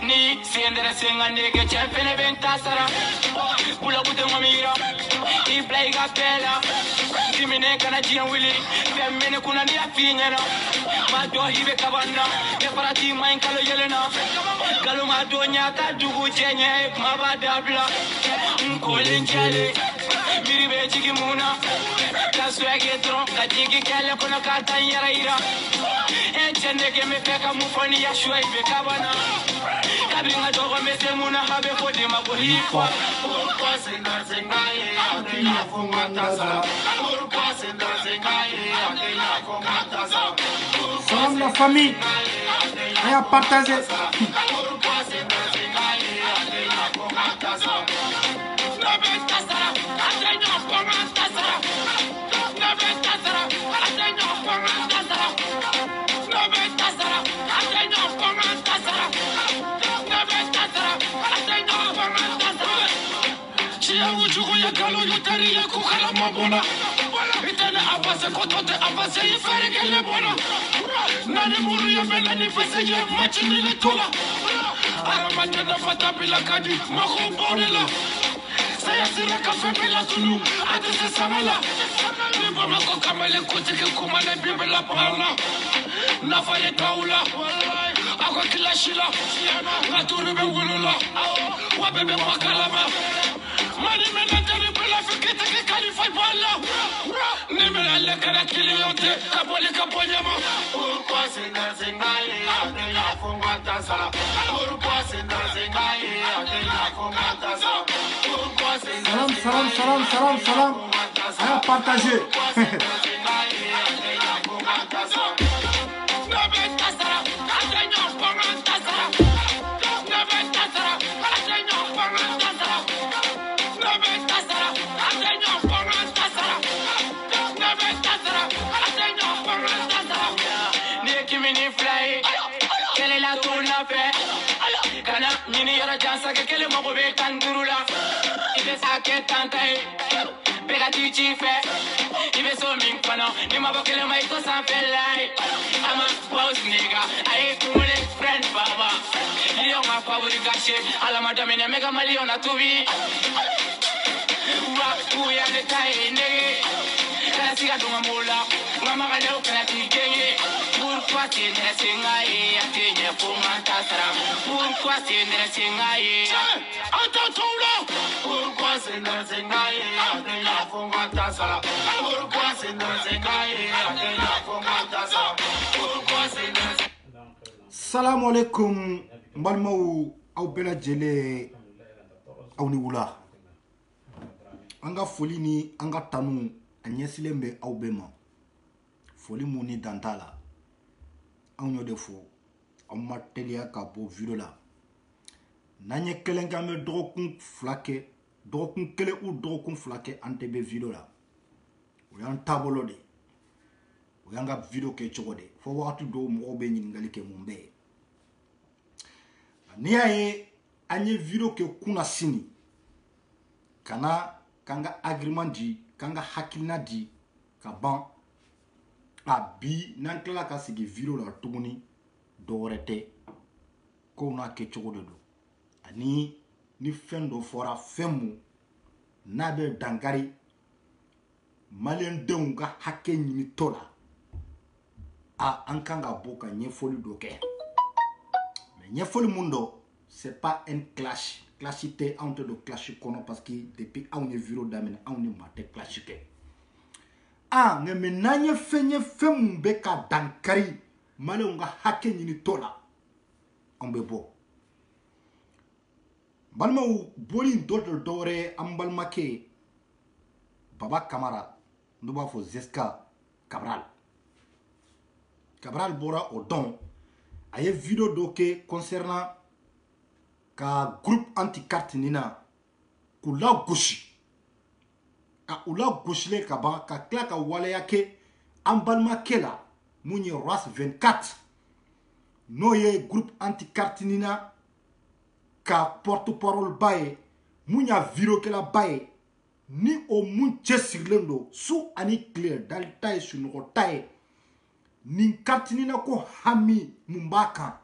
Ni siendere singane che c'è pene ventasara Pula bute mamira I play capella Dimine kana jian willy Femmine kuna ni afinyana Ma do hibe kabana Ke parati main kalo yelena Kalo ma do nyaka dugu chenye Ma ba dabla Nkolin chale Miri be jigi muna Ka swage tron Ka jigi kele kuna kata yara ira Echende ke me peka mufoni ya shua ibe kabana Kabinga dogo mese muna habe kode mabuhikwa Urukwa senda zengaye Ake ya fungatasa Urukwa senda zengaye Ake ya fungatasa Salam la famille Allez à partager Urukwa senda zengaye Ake ya fungatasa Nabetasara Ake ya fungatasa Nabetasara Ake ya fungatasa Nabetasara Ake ya fungatasa Chia ujugu ya galo yutari ya kukala mabona Itane abase kotote abase ifere kele bona Nani muru ya bela ni fese ye machi nile tola Aramate na fata bila kadi mako bonela Saya sira kafe bila tunu ati se samala Nipa mako kamele kutike kumane bibe la pala Nafa ye taula Ako kila shila Ngaturi be wulula Wabebe makalama Mani mena tani pela fikete ke kalifai bala Ni mena lekana kiliyonte Kapoli kaponyama Urukwa senda zengaye Ake ya fungatasa Urukwa senda zengaye Ake ya fungatasa Urukwa senda Salam, salam, salam, salam, salam Allez à partager Nini yara jansa ke kele mo be tandurula ibe sa ke tantai pega ti chife ibe so min kono ni ma bakele mai to san pelai ama boss nigga ai kumule friend baba liyo ma favori gache ala madame ne mega maliona tuvi rap ku ya de tai nege kana siga dunga mola mama kana ukana ti genge pourquoi tu ne singai atenya fumanta sara pourquoi tu ne singai attends là pourquoi tu ne singai atenya fumanta sara pourquoi tu ne singai atenya fumanta sara pourquoi tu ne Salam alaikum mbalmau au bela jele au ni wula anga foli ni anga tanu anyesilembe au bema foli muni dantala anyo defo on matelia ka bo video la nanye kelenga me drokun flake drokun kele ou drokun flake antebe video la o yan tabolo de o yanga video ke chogode fo watu do mo be nyingali ke mumbe ni aye anye video ke kuna sini kana kanga agreement di kanga hakilina di ka ban abi nankla ka sigi video la tuguni dorete ko na ke chogodo do ani ni fendo fora femu na be dangari malen deun ka hakke nyini tola a ankanga boka nyefoli do ke mais nyefoli mundo c'est pas un clash clashité entre de clash kono parce que depuis on est vidéo d'amene on est maté clashité ah ngeme nanye fenye femu be ka dankari maliyɛnw ka hakɛ ɲini tɔ la an bɛ bɔ balimaw boli dɔ tɛ dɔwɛrɛ ye an balimakɛ Baba Kamara n'u b'a fɔ Zeska Cabral bɔra o dɔn a ye video dɔ kɛ concernant ka groupe anti-carte nina k'u lagosi u lagosilen ka ban ka tila ka waleya kɛ an balimakɛ la mun ye RAS 24 n'o ye groupe anti-carte nina ka porte-parole ba ye mun y'a video kɛla ba ye ni o mun cɛsirilen don su ani tile dalita ye sunɔgɔta ye nin carte nina ko hami mun b'a kan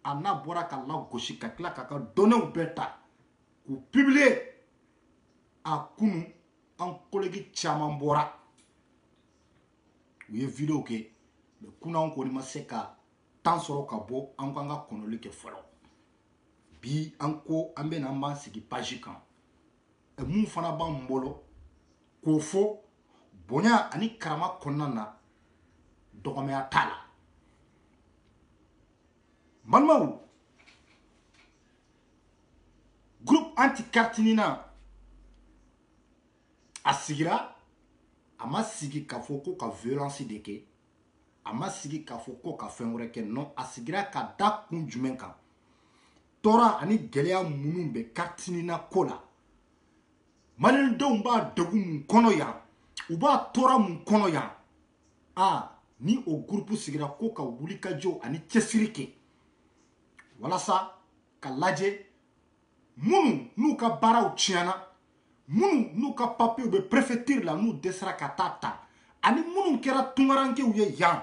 a n'a bɔra ka lagosi ka tila k'a ka données bɛɛ ta k'u publier a kunu an collègue caman bɔra u ye video kɛ mais kunanw kɔni ma se ka temps sɔrɔ ka bɔ an kan ka kɔnɔli kɛ fɔlɔ bi an ko an bɛna an b'an sigi page kan mun fana b'an bolo k'o fɔ bonya ani karama kɔnɔna na dɔgɔmaya t'a la balimaw groupe anti-carte nina a sigira a ma sigi k'a fɔ ko ka violence de kɛ a ma sigi k'a fɔ ko ka fɛn wɛrɛ kɛ non a sigira ka da kun jumɛn kan tɔɔrɔ ani gɛlɛya minnu bɛ carte nina ko la maliyɛndenw b'a degun mun kɔnɔ yan u b'a tɔɔrɔ mun kɔnɔ yan ni o groupe sigira ko ka wulikajɔ ani cɛsiri kɛ walasa ka lajɛ minnu n'u ka baaraw tiɲɛna minnu n'u ka papiyew bɛ préfecture la n'u dɛsɛra ka taa ta ani minnu kɛra tungarankew ye yan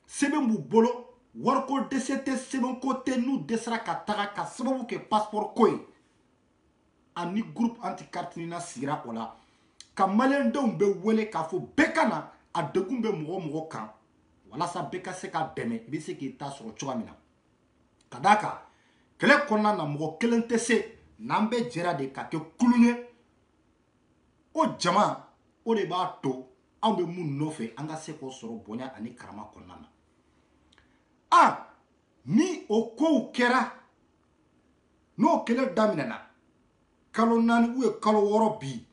sɛbɛn b'u bolo wariko dɛsɛ tɛ sɛbɛnko tɛ n'u dɛsɛra ka taga ka sababu kɛ passeport ko ye ani groupe anti-carte nina sigira o la ka maliyɛndenw bɛ wele k'a fɔ bɛɛ ka na a degun bɛ mɔgɔ mɔgɔ kan walasa bɛɛ ka se ka dɛmɛ i bɛ se k'i ta sɔrɔ cogoya min na ka d'a kan kɛlɛ kɔnɔna na mɔgɔ kelen tɛ se n'an bɛɛ jɛra de ka kɛ kulun ye o jama o de b'a to anw bɛ mun nɔfɛ an ka se k'o sɔrɔ bonya ani karama kɔnɔna na ni o kow kɛra n'o kɛlɛ daminɛna kalo 4 ou kalo 6 bi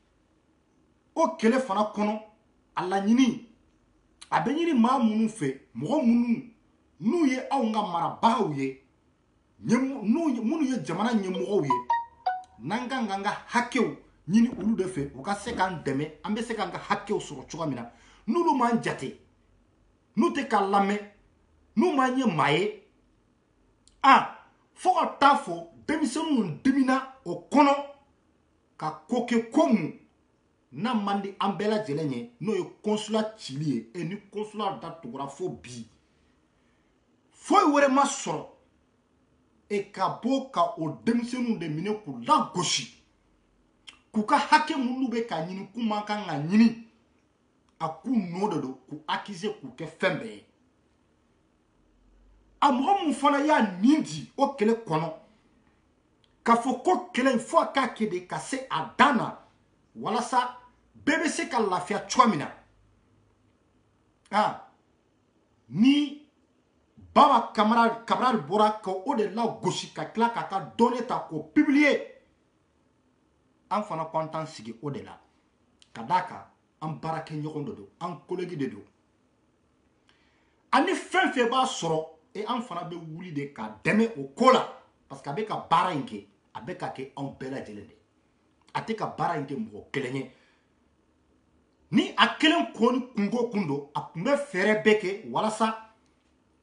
o kɛlɛ fana kɔnɔ a laɲini a bɛ ɲini maa minnu fɛ mɔgɔ minnu n'u ye anw ka marabagaw ye minnu ye jamana ɲɛmɔgɔw ye n'an kan k'an ka hakɛw ɲini olu de fɛ u ka se k'an dɛmɛ an bɛ se k'an ka hakɛw sɔrɔ cogoya min na n'olu m'an jate n'u tɛ k'a lamɛn n'u m'an ye maa ye fo ka taa fɔ denmisɛnninw dimina o kɔnɔ ka ko kɛ ko mun n'a man di an bɛɛ lajɛlen ye n'o ye consulat cili ye ni consulat datugura fo bi foyi wɛrɛ ma sɔrɔ ka bɔ ka o denmisɛnninw de minɛ k'u lagosi k'u ka hakɛ minnu bɛ ka ɲini k'u man kan ka ɲini a k'u nɔ de don k'u accuser k'u kɛ fɛn bɛɛ ye a mɔgɔ mun fana y'a nin di o kɛlɛ kɔnɔ k'a fɔ ko kɛlɛ in fo a k'a kɛ de ka se a dan na walasa bɛɛ bɛ se ka lafiya cogoya min na ni Baba Kamara bɔra ka o de lagosi ka tila k'a ka données ta k'o publier an fana ko an t'an sigi o de la ka d'a kan an baarakɛɲɔgɔn de don an collègue de don ani fɛn fɛn b'a sɔrɔ an fana bɛ wuli de ka dɛmɛ o ko la parce que a bɛ ka baara in kɛ a bɛ ka kɛ anw bɛɛ lajɛlen de a tɛ ka baara in kɛ mɔgɔ kelen ye ni a kelen kɔni kungo kun don a tun bɛ fɛɛrɛ bɛɛ kɛ walasa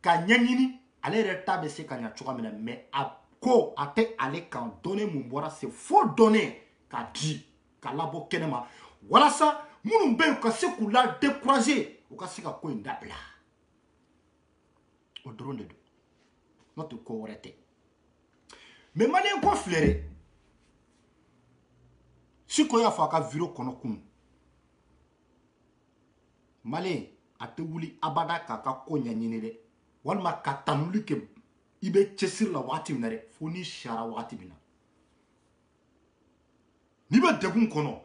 ka ɲɛɲini ale yɛrɛ ta bɛ se ka ɲɛ cogoya min na mais a ko a tɛ ale kan données mun bɔra c'est faux données ka di ka labɔ kɛnɛma walasa minnu bɛ yen u ka se k'u la décourager u ka se ka ko in dabila o dɔrɔn de don n'o tɛ ko wɛrɛ tɛ mais maliyɛn ko filɛ Siko y'a fɔ a ka video kɔnɔ kun maliyɛn a tɛ wuli abada k'a ka ko ɲɛɲini dɛ walima ka tanuli kɛ i bɛ cɛsiri la waati min na dɛ fo ni sara waati min na n'i bɛ degun kɔnɔ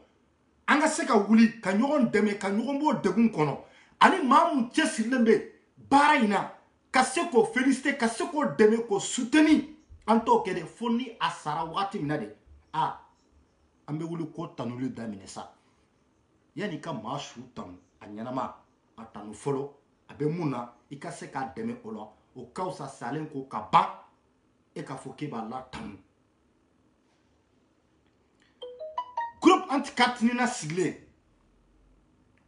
an ka se ka wuli ka ɲɔgɔn dɛmɛ ka ɲɔgɔn bɔ degun kɔnɔ ani maa mun cɛsirilen bɛ baara in na ka se k'o féliciter ka se k'o dɛmɛ k'o soutenir an t'o kɛ de fo ni a sara wagati min na de an bɛ wuli k'o tanuli daminɛ sa yanni ka maa su tanu a ɲɛnama a tanu fɔlɔ a bɛ mun na i ka se k'a dɛmɛ o la o ka fisa salen ko ka ban e k'a fɔ k'e b'a la tanu groupe anti-Katinina sigilen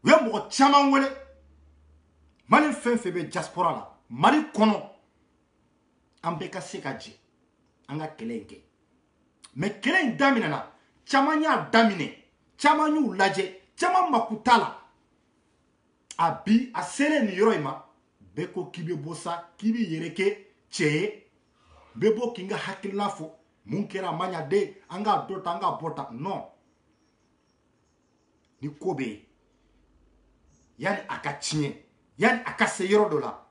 u ye mɔgɔ caman wele Mali fɛn fɛn bɛ diaspora la Mali kɔnɔ an bɛɛ ka se ka jɛ an ka kɛlɛ in kɛ mais kɛlɛ in daminɛna caman y'a daminɛ caman y'u lajɛ caman mako t'a la a bi a selen nin yɔrɔ in ma bɛɛ ko k'i bɛ bɔ sa k'i b'i yɛrɛ kɛ cɛ ye bɛɛ bɔ k'i ka hakilina fɔ mun kɛra a ma ɲa den an k'a dɔ ta an k'a bɔ ta non ni ko bɛ yen yanni a ka tiɲɛ yanni a ka se yɔrɔ dɔ la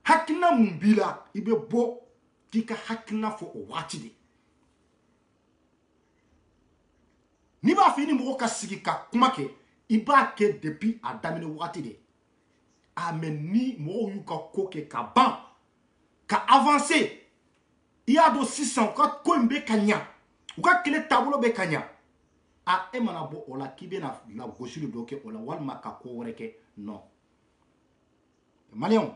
hakilina mun b'i la i bɛ bɔ k'i ka hakilina fɔ o waati de n'i b'a fɛ i ni mɔgɔ ka sigi ka kuma kɛ i b'a kɛ depuis a daminɛ waati de mais ni mɔgɔw y'u ka ko kɛ ka ban ka avancer i y'a dɔn sisan u ka ko in bɛ ka ɲa u ka kɛlɛ taabolo bɛ ka ɲa e mana bɔ o la k'i bɛna lagosili dɔ kɛ o la walima ka ko wɛrɛ kɛ non maliyɛnw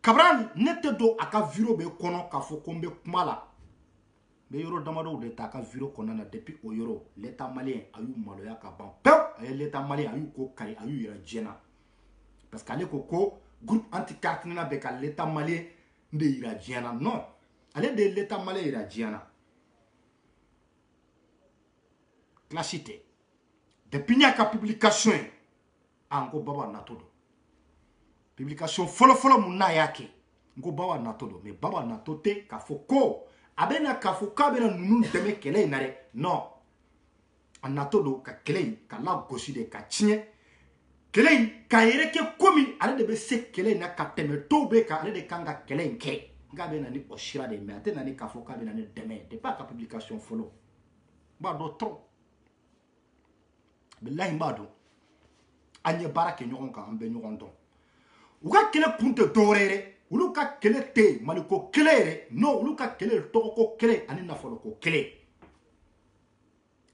kabra ne tɛ don a ka vidéo bɛ kɔnɔ k'a fɔ ko n bɛ kuma la n bɛ yɔrɔ damadɔw de ta a ka vidéo kɔnɔna na depuis o yɔrɔ l'état malien a y'u maloya ka ban pewu a ye l'état malien a y'u ko kari a y'u yɛrɛ jɛna parce que ale ko groupe anti-Katinina bɛ ka l'état malien de yira diɲɛ na non ale de ye l'état malien yira diɲɛ na classe tɛ depuis n y'a ka publication ye n ko baba natɔ don publication fɔlɔfɔlɔ mun n'a y'a kɛ n ko baba natɔ don mais baba natɔ tɛ k'a fɔ ko a bɛ na k'a fɔ k'a bɛna ninnu dɛmɛ kɛlɛ in na dɛ non a natɔ don ka kɛlɛ in ka lagosi de ka tiɲɛ kɛlɛ in k'a yɛrɛ kɛ komi ale de bɛ se kɛlɛ in na ka tɛmɛ dɔw bɛ kan ale de kan ka kɛlɛ in kɛ k'a bɛ na ni o sira de mais a tɛ na ni k'a fɔ k'a bɛ na ni dɛmɛ depuis a ka publication fɔlɔ n b'a dɔn trop bilahi n b'a dɔn an ye baara kɛ ɲɔgɔn kan an bɛ ɲɔgɔn dɔn u ka kɛlɛ kun tɛ dɔwɛrɛ ye dɛ olu ka kɛlɛ tɛ yen maliko kɛlɛ yɛrɛ non olu ka kɛlɛ tɔgɔko kɛlɛ ani nafoloko kɛlɛ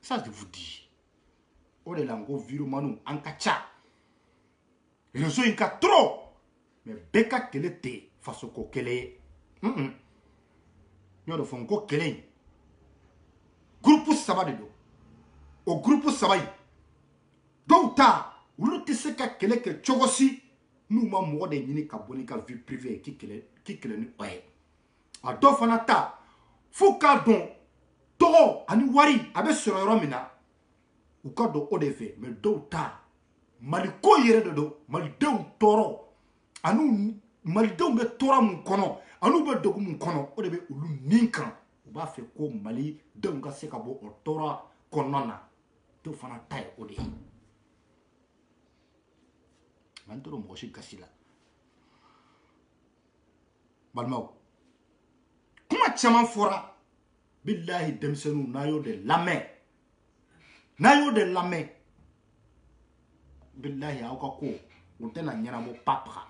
ça je vous dis o de la n ko virumaniw an ka ca réseau in ka trop mais bɛɛ ka kɛlɛ tɛ fasoko kɛlɛ ye n y'o de fɔ n ko kɛlɛ in groupe saba de don o groupe saba in dɔw ta olu tɛ se ka kɛlɛ kɛ cogo si n'u ma mɔgɔ de ɲini ka bɔ n'i ka vie privée ye k'i kɛlɛ ni o ye a dɔw fana ta fo k'a dɔn tɔgɔ ani wari a bɛ sɔrɔ yɔrɔ min na u ka dɔn o de fɛ mais dɔw ta maliko yɛrɛ de don malidenw tɔɔrɔ ani malidenw bɛ tɔɔrɔ mun kɔnɔ ani bɛ degun mun kɔnɔ o de bɛ olu nin kan u b'a fɛ ko malidenw ka se ka bɔ o tɔɔrɔ kɔnɔna na dɔw fana ta ye o de ye an tora mɔgɔ si gasi la balimaw kuma caman fɔra bilahi denmisɛnninw n'a y'o de lamɛn bilahi aw ka ko o tɛna ɲɛnabɔ papaga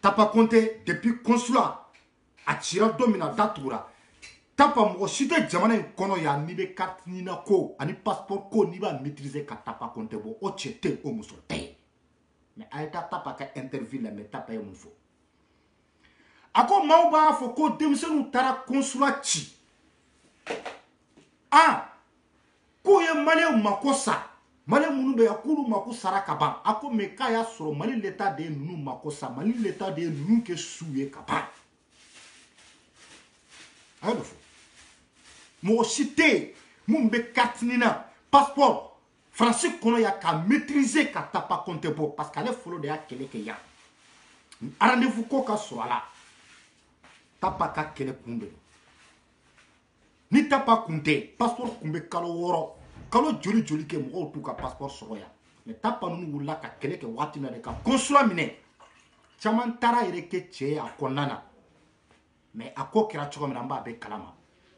Tapa Conte depuis consulat a cira don min na da tugura Tapa mɔgɔ si tɛ jamana in kɔnɔ yan n'i bɛ Katinina ko ani passeport ko n'i b'a maîtriser ka Tapa Conte bɔ o cɛ tɛ o muso tɛ mais a ye taa Tapa ka interview la mais Tapa ye mun fɔ a ko maaw b'a fɔ ko denmisɛnninw taara consulat ci k'u ye maliyɛnw mako sa maliyɛn minnu bɛ yan k'olu mako sara ka ban a ko mais k'a y'a sɔrɔ Mali l'état de ye ninnu mako sa Mali l'état de ye ninnu kɛ su ye ka ban a y'o de fɔ mɔgɔ si tɛ yen mun bɛ Katinina passeport Faransi kɔnɔ yan ka maîtriser ka Tapa Conte bɔ parce que ale fɔlɔ de y'a kɛlɛ kɛ yan rendez-vous ko ka sɔrɔ a la Tapa ka kɛlɛ kun de don ni Tapa kun tɛ passeport kun bɛ kalo 6 kalo joli kɛ mɔgɔw t'u ka passeport sɔrɔ yan mais Tapa ninnu wulila ka kɛlɛ kɛ waati min na de ka consulat minɛ caman taara yɛrɛ kɛ cɛ ye a kɔnɔna na mais a ko kɛra cogo min na an b'a bɛɛ kalama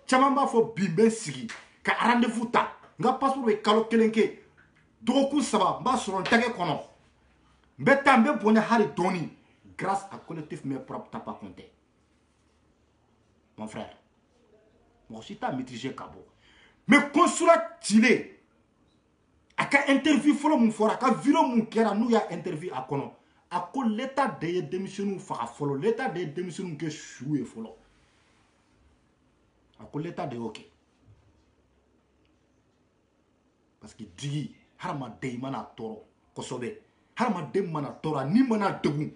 caman b'a fɔ bi n bɛ sigi ka rendez-vous ta n ka passeport bɛ kalo 1 kɛ dɔgɔkun 3 n b'a sɔrɔ n tɛgɛ kɔnɔ Mbetambe Bonya Hari Doni, grâce à collectif mes propres t'as pas compté. Mon frère, moi aussi t'as maîtrisé Kabo. Mais consulat Chile, à ka interview follow mon fort, à ka viro mon kera, nous ya interview à kono. À quoi l'état de démission fa follow, l'état de démission que choué follow. À quoi l'état de ok. Parce que digi, harma dey mana toro, kosobe. Harma dey mana tora, ni mana degun.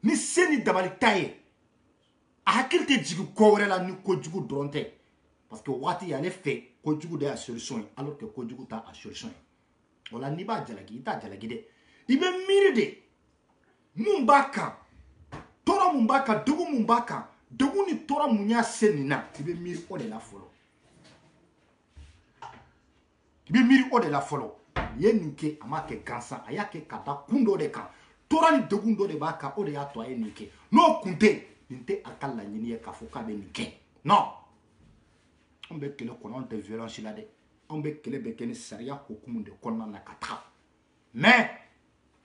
Ni seni dabali taye. A hakil te jigu kowre la ni ko jigu dronte. Parce que wati yale fait ko jigu de a solution alors que ko jigu ta a solution. Wala ni ba jalagi ta jalagi de. Ibe miri de. Mumbaka. Tora mumbaka dugu mumbaka. Dugu ni tora munya senina. Ibe miri o de la follow. Ibe miri o de la follow. Ye ninke amake gansa ayake kada kundo de kan. Tora ni dugu ndo de baka o de ya to aye ninke. No kunte. Nte akala nyini ye kafoka be ninke. Non. On be kele kono on te violence la de. On be kele be kene saria hukumu de konna na kata. Mais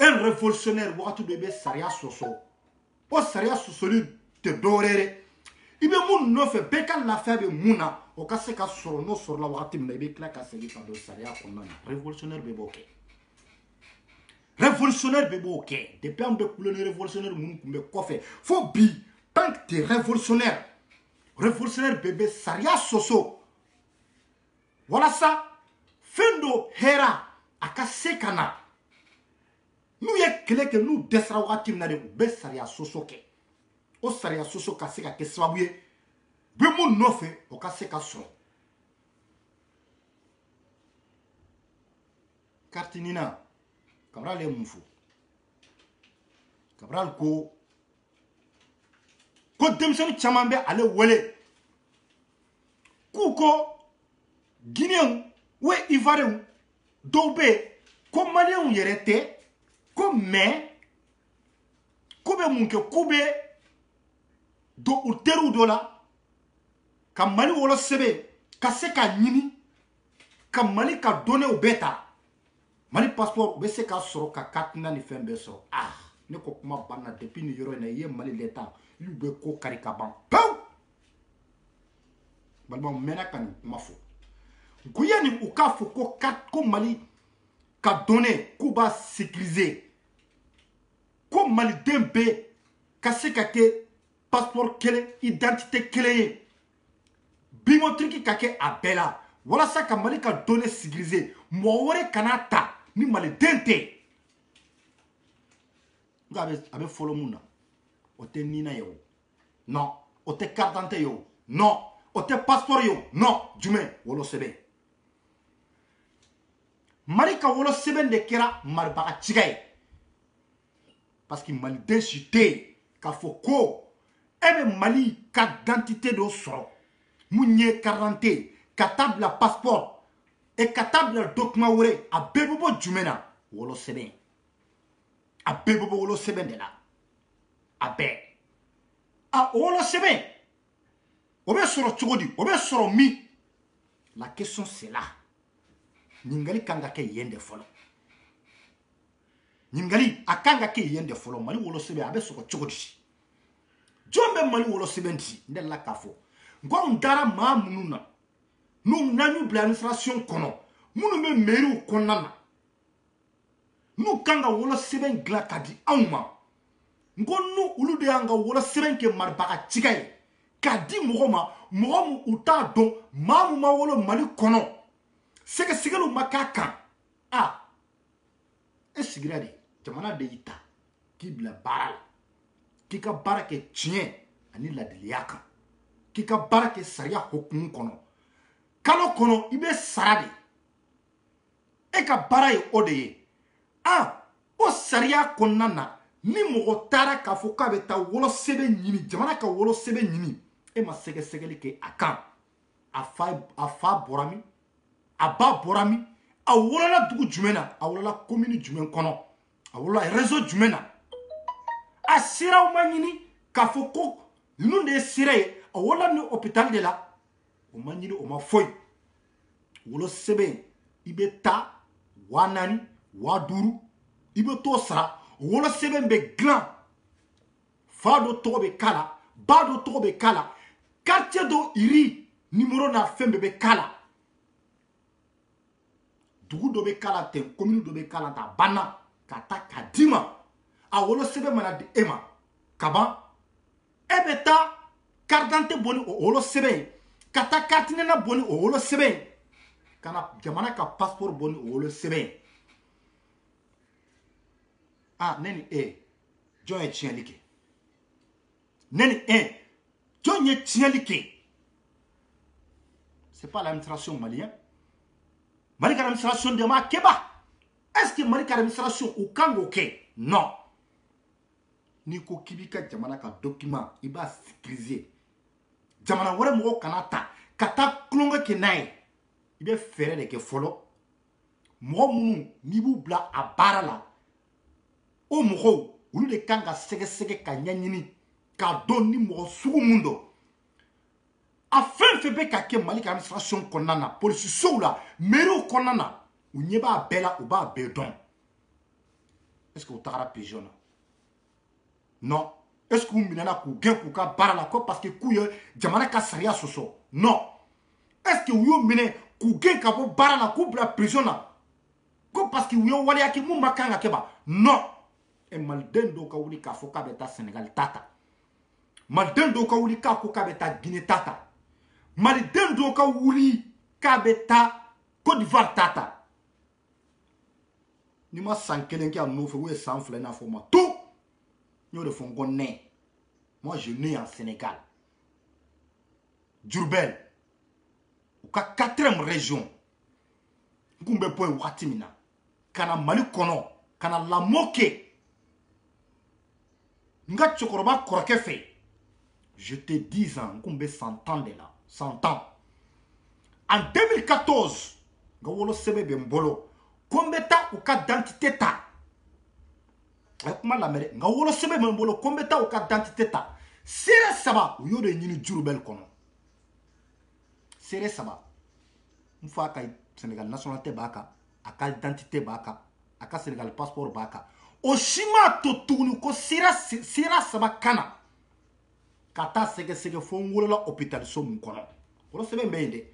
un révolutionnaire wakati de be saria soso. O saria soso ni te dorere. Ibe mun no fe beka la fe be muna o ka se ka soro no soro la wakati mna ibe kla ka se ka do saria konna. Révolutionnaire be boke. Révolutionnaire be boke. Depuis on be couleur révolutionnaire mun kumbe kofe. Faut bi tant que t'es révolutionnaire. Révolutionnaire bébé saria soso. Voilà ça. Fendo hera aka sekana. Nous y'a kele que nous desra wati na de be saria soso ke. O saria soso ka seka ke swabuye. Be mon nofe o ka seka so. Kartinina. Cabral e mufo. Cabral ko demsen chaman be ale wele. Kuko Guinéen ou Ivoirien dobe ko Malien yerete ko me kube munke kube do uteru dola ka Mali wolo sebe ka se ka nyini ka Mali ka donné au beta Mali passeport be se ka soro ka katina ni fembe so ah ne ko kuma banna depuis ni yoro na ye Mali l'état yu be ko karikaban paw balba mena kan mafo guyani ukafo ko kat ko Mali ka donné ko ba sécuriser ko Mali dembe ka se ka ke passeport kele identité kele biométrique ka ke abela wala sa ka Mali ka donné sécuriser mo wore kanata ni Mali dente ngabe abe follow muna o te nina yo non o te carte d'identité yo non o te passeport yo non jume wolo sebe Mali ka wolo sebe de kera marbaga chigay parce que Mali densité ka foko ebe Mali carte d'identité do so munye carte ka table passeport et ka table document wore a bebobo jumena wolo sebe a bebobo wolo sebe de la abe a wolo sebe obe soro chogodi obe soro mi la question c'est là ningali kanga ke yende folo ningali akanga ke yende folo Mali wolo sebe abe soro chogodi jombe Mali wolo sebe ndi ndela kafo ngo ndara ma mununa nu nanu bla administration kono munu me meru konana nu kanga wolo sebe ngla kadi awma ngonu ulu de anga wala sebenke marbaga chigay kadi mogoma mogom uta don mamu ma wolo Mali kono sege sigelu makaka ah esigrade jamana de ita kibla baral kika barake chien ani la deliaka kika barake saria hokun kono kalo kono ibe sarade e ka baraye odeye ah o saria konana ni mogo tara ka fo ka be ta wolo sebe nyini jamana ka wolo sebe nyini e ma sege segeli ke akan afa borami aba borami a wolo la dugu jumena a wolo la commune jumen kono a wolo la réseau jumena a sira o ma nyini ka fo ko nu de sire a wolo ni hôpital de la o ma nyini o ma foy wolo sebe ibe ta wanani waduru ibe to sara wolo seben be glan fa do to be kala ba do to be kala quartier do iri numéro na fembe be kala dugu do be kala ten commune do be kala ta bana kata kadima a wolo sebe mana di ema kaba ebeta carte boni o wolo sebe kata katine na boni o wolo sebe kana jamana ka passeport boni o wolo sebe neni John e tienlike neni John e tienlike. C'est pas l'administration malienne. Mali l'administration de ma keba. Est-ce que Mali l'administration ou kangoke? Non. Niko kibika jamana ka document iba sécuriser. Jamana wore mo kanata kata klonga kenai. Ibe fere de ke folo. Mo munu ni bu bla abara la. O mo ulu de kanga sege ka nyanyini ka don ni mo sugu mundo. A fin be ka ke Mali administration konana police sou la mairie konana ou nyeba bela ou ba bedon. Est-ce que vous t'arrêtez pigeon? Non. Est-ce que vous minana ku gen ku ka bara la ko parce que ku ye jamana ka saria soso? Non. Est-ce que vous mine ku gen ka bo bara la ku bla prison na ko parce que vous yo wali aki mu makanga keba? Non. E malden do ka wuli ka fo ka beta Sénégal tata. Malden do ka wuli ka ko ka beta Guinée tata. Malden do ka wuli ka beta Côte d'Ivoire tata. Ni ma san kelen ki a no fe we san fle na fo ma tout. Yo de fon gonne. Moi je né en Sénégal. Diourbel. Ou ka 4e région. Ngumbe point watimina. Kana Mali kono, kana la moke. Nga chokoroba koroke fe. Je te 10 ans, ngumbe 100 ans de là. 100 ans. En 2014, nga wolo sebe bembolo. Kombeta ou ka dentité ta. Comment la mere? Nga wolo sebe bembolo kombeta ou ka dentité ta. Sere saba ou yode nyini Diourbel kono. Sere saba. Mfa ka Sénégal nationalité baka, aka identité baka, aka Sénégal passeport baka. O shima to tunu ko sera saba kana. Kata sege fongolo la hôpital so mun kono. Wolo sebe mbende.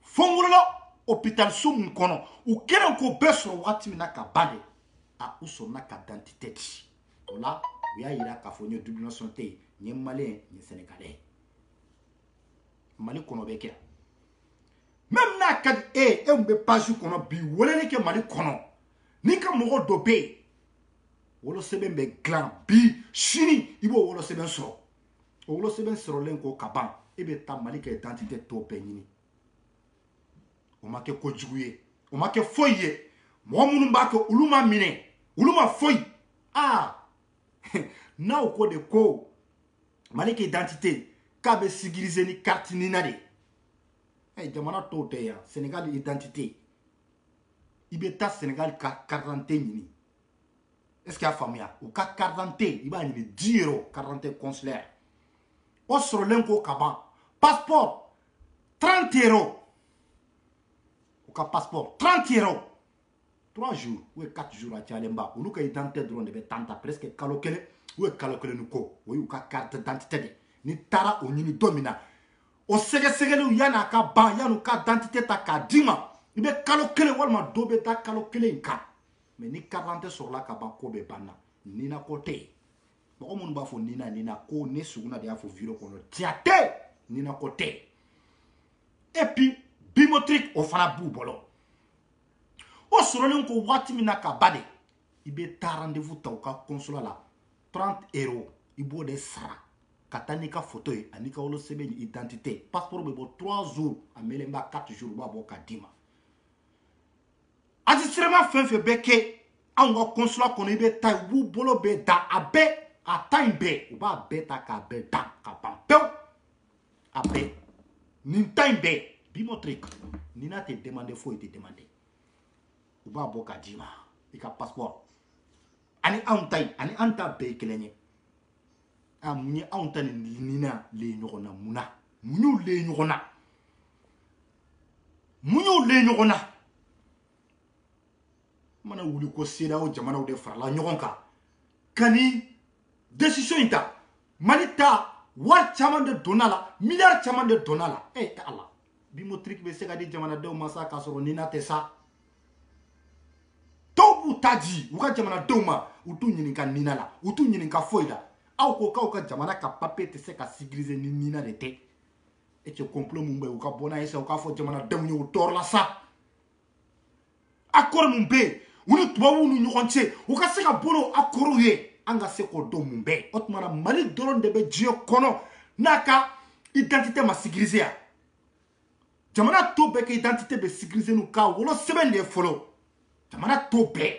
Fongolo la hôpital so mun kono. U keren ko beso wati mina ka bade. A uso na ka identité ti. Ola, uya ira ka fonyo double nationalité, nye malien, nye sénégalais. Mali kono beke. Même na kad mbe paju kono bi wolene ke Mali kono. Ni ka mogo dobe. Wolo sebe mbe glan bi shini ibo wolo sebe soro. Wolo sebe soro lenko kaban. Ebe ta Mali ke identité to penyini. O ma ke kojuguye. O ma ke foye. Mo munu ba ko uluma mine. Uluma foy. Na o ko de ko Mali ke identité ka be sigirize ni carte ni na de. Jamana to te ya Sénégal identité. Ibeta Sénégal ka 40 ni. Est-ce qu'il y a famille ou ka 40 iba ni 10 euros 40 consulaire. O soro lenko kaban. Passeport 30 euros. Ou ka passeport 30 euros. 3 jours ou 4 jours à Tchalemba. Ou ka identité drone de tanta presque kalokele ou kalokele nuko. Ou ka carte d'identité de. Ni tara ou ni domina. O sege lu yana ka ban yanu ka identité ta ka dima ibe kalo kele walma dobe ta kalo kele nka mais ni 40 sur la ka ban ko be banna nina côté mo mun ba fo nina ko ne suguna de afo viro kono tiate nina côté et puis biométrique o fana bu bolo o sorolin ko wati mina ka bade ibe ta rendez-vous ta ka consulat la 30 euros ibo de sara katani ka photo yi anika wolo sebe ni identité passeport be bo 3 jours a melemba 4 jours ba bo kadima enregistrement fe beke an go consulat kono ibe tay wu bolo be da abe a time be u ba beta ka be da ka pampeu abe ni time be biométrique ni na te demander faut te demander u ba bo kadima ika passeport ani an tay ani anta be kelenye munye anw ni nina le nyogona muna munyu le nyogona mana wuli ko CEDEAO jamanaw de farala ɲɔgɔn kan ka ni décision in ta Mali ta wari caman de donna la miliyari caman de donna la ala Bimotric bɛ se ka di jamanadenw ma sa k'a sɔrɔ Nina tɛ sa dɔw b'u ta di u ka jamanadenw ma u t'u ɲininka Nina la u t'u ɲininka foyi la aw ko k'aw ka jamana ka papier tɛ se ka sécuriser ni Nina de tɛ et que complot mun bɛ u ka bɔ n'a ye sa u k'a fɔ jamanadenw ye u tɔɔrɔla sa accord mun bɛ yen u ni tubabuw ni ɲɔgɔn cɛ u ka se ka bɔ n'o accord ye an ka se k'o dɔn mun bɛ o tuma na Mali dɔrɔn de bɛ diɲɛ kɔnɔ n'a ka identité ma sécuriser yan jamana tɔ bɛɛ ka identité bɛ sécuriser n'u ka wolosɛbɛn de ye fɔlɔ jamana tɔ bɛɛ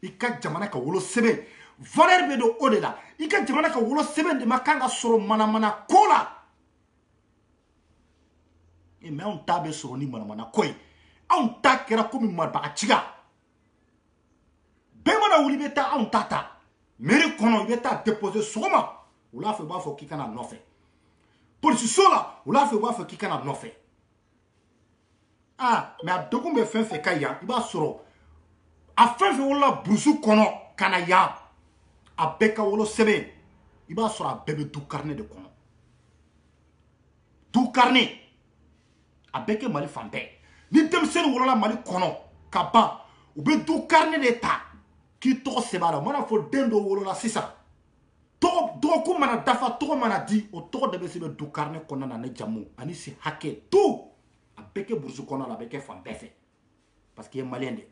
i ka jamana ka wolosɛbɛn valeur bɛ don o de la i ka jamana ka wolosɛbɛn de ma kan ka sɔrɔ manamana ko la mais anw ta bɛ sɔrɔ ni manamana ko ye anw ta kɛra komi marabagaciga bɛɛ mana wuli i bɛ taa anw ta ta mairie kɔnɔ i bɛ taa déposer sɔgɔma wula fɛ u b'a fɔ k'i kana nɔfɛ polisiso la wula fɛ u b'a fɔ k'i kana nɔfɛ mais a degun bɛ fɛn fɛn ka yan i b'a sɔrɔ a fɛn fɛn wolola burusu kɔnɔ ka na yan a bɛɛ ka wolosɛbɛn i b'a sɔrɔ a bɛɛ bɛ du carnet de kɔnɔ du carnet a bɛɛ kɛ Mali fan bɛɛ ni denmisɛnnin wolola Mali kɔnɔ ka ban u bɛ du carnet de ta k'i tɔgɔ sɛbɛn a la o mana fɔ den dɔ wolola sisan dɔgɔkun mana dafa tɔgɔ mana di o tɔgɔ de bɛ sɛbɛn du carnet kɔnɔna na ni jamu ani si hakɛ tout a bɛɛ kɛ burusi kɔnɔ la a bɛ kɛ fan bɛɛ fɛ parce que i ye maliyɛn de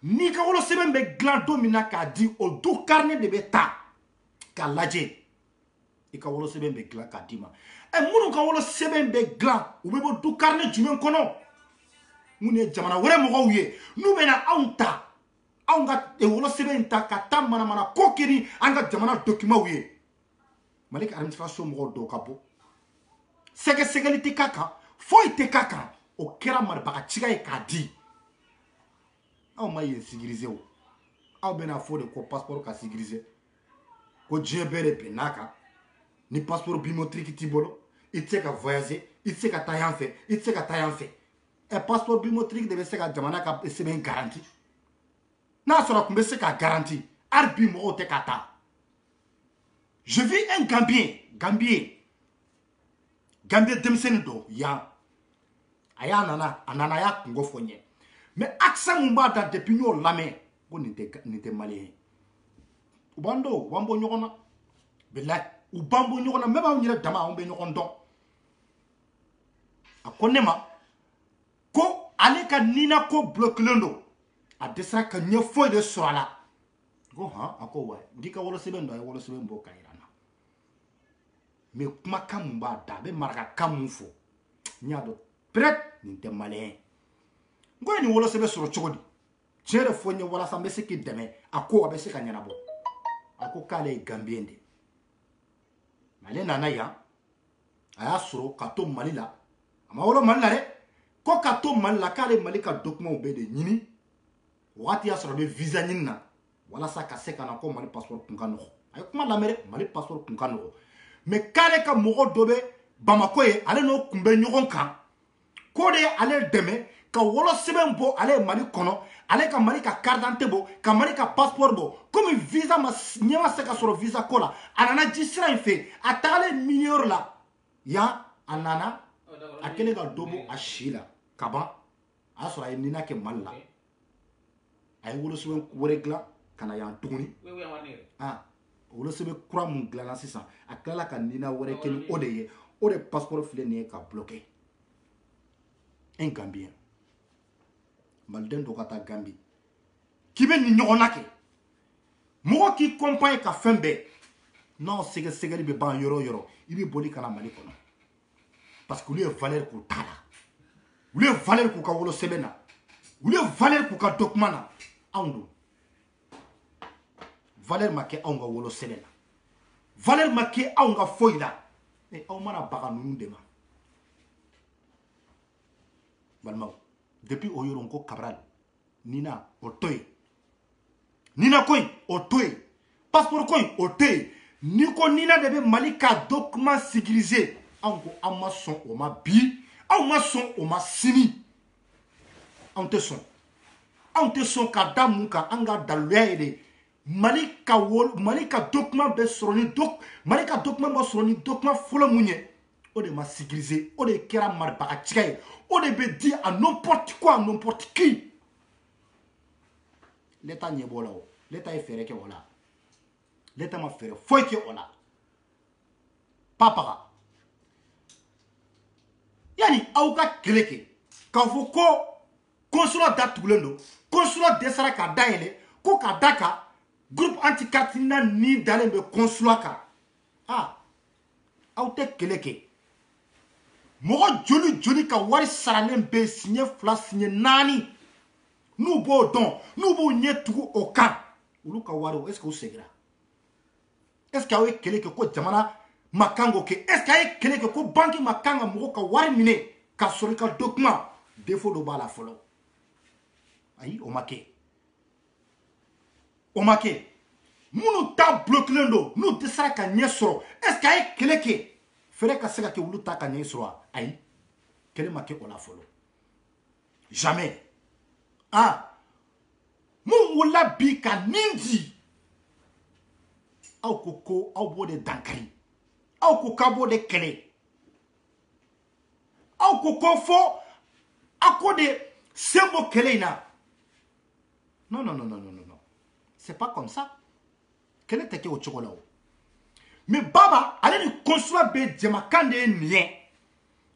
n'i ka wolosɛbɛn bɛ dilan don min na k'a di o du carnet de bɛ ta k'a lajɛ i ka wolosɛbɛn bɛ dilan k'a d'i ma minnu ka wolosɛbɛn bɛ dilan u bɛ bɔ du carnet jumɛn kɔnɔ minnu ye jamana wɛrɛ mɔgɔw ye n'u bɛna anw ta anw ka wolosɛbɛn in ta ka taa manamana ko kɛ ni an ka jamana documentw ye Mali ka administration mɔgɔw dɔw ka bɔ sɛgɛsɛgɛli tɛ k'a kan foyi tɛ k'a kan o kɛra marabagaciga ye k'a di aw ma yen sécuriser o aw bɛna fɔ de ko passeport ka sécuriser ko diɲɛ bɛɛ de bɛn n'a kan ni passeport biométrique t'i bolo i tɛ se ka voyager i tɛ se ka taa yan fɛ i tɛ se ka taa yan fɛ passeport biométrique de bɛ se ka jamana ka sɛbɛn garanti n'a sɔrɔ a tun bɛ se k'a garanti hali bi mɔgɔw tɛ k'a ta je vis un Gambien denmisɛnnin dɔ yan a nana a y'a kungo fɔ n ye mais accent mun b'a da depuis n y'o lamɛn ko nin tɛ maliyɛn ye u b'an dɔn u b'an bɔ ɲɔgɔn na bilahi u b'an bɔ ɲɔgɔn na même anw yɛrɛ dama anw bɛ ɲɔgɔn dɔn a ko ne ma ko ale ka Nina ko bloquelen don a dɛsɛra ka ɲɛ foyi de sɔrɔ a la ko a ko wa n k'i ka wolosɛbɛn don a ye wolosɛbɛn bɔ ka yira n na mais kumakan mun b'a da a bɛ marakakan mun fɔ n y'a dɔn peut-être nin tɛ maliyɛn ye n ko ye nin wolosɛbɛn sɔrɔ cogo di tiɲɛ de fɔ n ye walasa n bɛ se k'i dɛmɛ a ko a bɛ se ka ɲɛnabɔ a ko k'ale ye Gambien de ale nana yan a y'a sɔrɔ ka to Mali la a ma wolo Mali la dɛ ko ka to Mali la k'ale Mali ka documentw bɛɛ de ɲini wagati y'a sɔrɔ a bɛ visa ɲini na walasa ka se ka na ko Mali passeport kun ka nɔgɔ a ye kuma lamɛn dɛ Mali passeport kun ka nɔgɔ mais k'ale ka mɔgɔ dɔ bɛ Bamako ye ale n'o kun bɛ ɲɔgɔn kan ko de ye ale dɛmɛ ka wolosɛbɛn bɔ ale ye Mali kɔnɔ ale ka Mali ka carte d'identité bɔ ka Mali ka passeport bɔ komi visa ma ɲɛ ma se ka sɔrɔ visa ko la a nana ji sira in fɛ a tagalen miniyɔrɔ la yan a nana a kɛlen ka dɔ bɔ a si la ka ban a y'a sɔrɔ a ye Nina kɛ Mali la a ye wolosɛbɛn wɛrɛ dilan ka na yan tuguni wolosɛbɛn kura mun dilanna sisan a tilala ka Nina wɛrɛ kɛ ni o de ye o de passeport filɛ nin ye ka bloquer un Gambien maliden dɔ ka taa Gambie k'i bɛ nin ɲɔgɔnna kɛ mɔgɔ k'i compagne ka fɛn bɛɛ n'aw sɛgɛsɛgɛli bɛ ban yɔrɔ o yɔrɔ i bɛ boli ka na Mali kɔnɔ parce que olu ye valeur k'u ta la olu ye valeur k'u ka wolosɛbɛn na olu ye valeur k'u ka document na anw don valeur ma kɛ anw ka wolosɛbɛn na valeur ma kɛ anw ka foyi la aw mana baga ninnu de ma balimaw depuis o yɔrɔ ko Cabral Nina o to yen Nina ko in o to yen passeport ko in o to yen n'i ko Nina de bɛ Mali ka document sécuriser anw ko an ma sɔn o ma bi anw ma sɔn o ma sini anw tɛ sɔn an tɛ sɔn ka da mun kan an ka daluya ye de Mali ka document bɛ sɔrɔ ni Mali ka document bɛ sɔrɔ ni document fɔlɔ mun ye o de ma sécuriser o de kɛra maribagaciya ye o de bɛ di à n'importe quoi à n'importe qui l'État ɲɛ b'o la o l'État ye fɛɛrɛ kɛ o la l'État ma fɛɛrɛ foyi kɛ o la papaga yani aw ka kɛlɛ kɛ k'a fɔ ko consulat datugulen don consulat dɛsɛra ka dayɛlɛ ko ka da kan groupe anti-Katrina ni dalen bɛ consulat kan aw tɛ kɛlɛ kɛ mɔgɔ joli ka wari saralen bɛ siɲɛ 2 siɲɛ 4 n'u b'o dɔn n'u b'u ɲɛ tugu o kan olu ka wari est-ce que u segira est-ce que aw ye kɛlɛ kɛ ko jamana ma kan k'o kɛ est-ce que a ye kɛlɛ kɛ ko banque ma kan ka mɔgɔ ka wari minɛ ka sɔrɔ i ka document défaut dɔ b'a la fɔlɔ ayi o ma kɛ minnu ta bloquelen don n'u dɛsɛra ka ɲɛ sɔrɔ est-ce que a ye kɛlɛ kɛ fɛrɛ ka se ka kɛ olu ta ka ɲɛ sɔrɔ ayi kɛlɛ ma kɛ o la fɔlɔ jamais mun wulila bi ka nin di aw ko aw b'o de dankari aw ko k'a b'o de kɛlɛ aw ko fɔ a ko de sen bɔ kɛlɛ in na non c'est pas comme ça kɛlɛ tɛ kɛ o cogo la o mais baba ale ni consulat bɛ jɛmakan de ye nin ye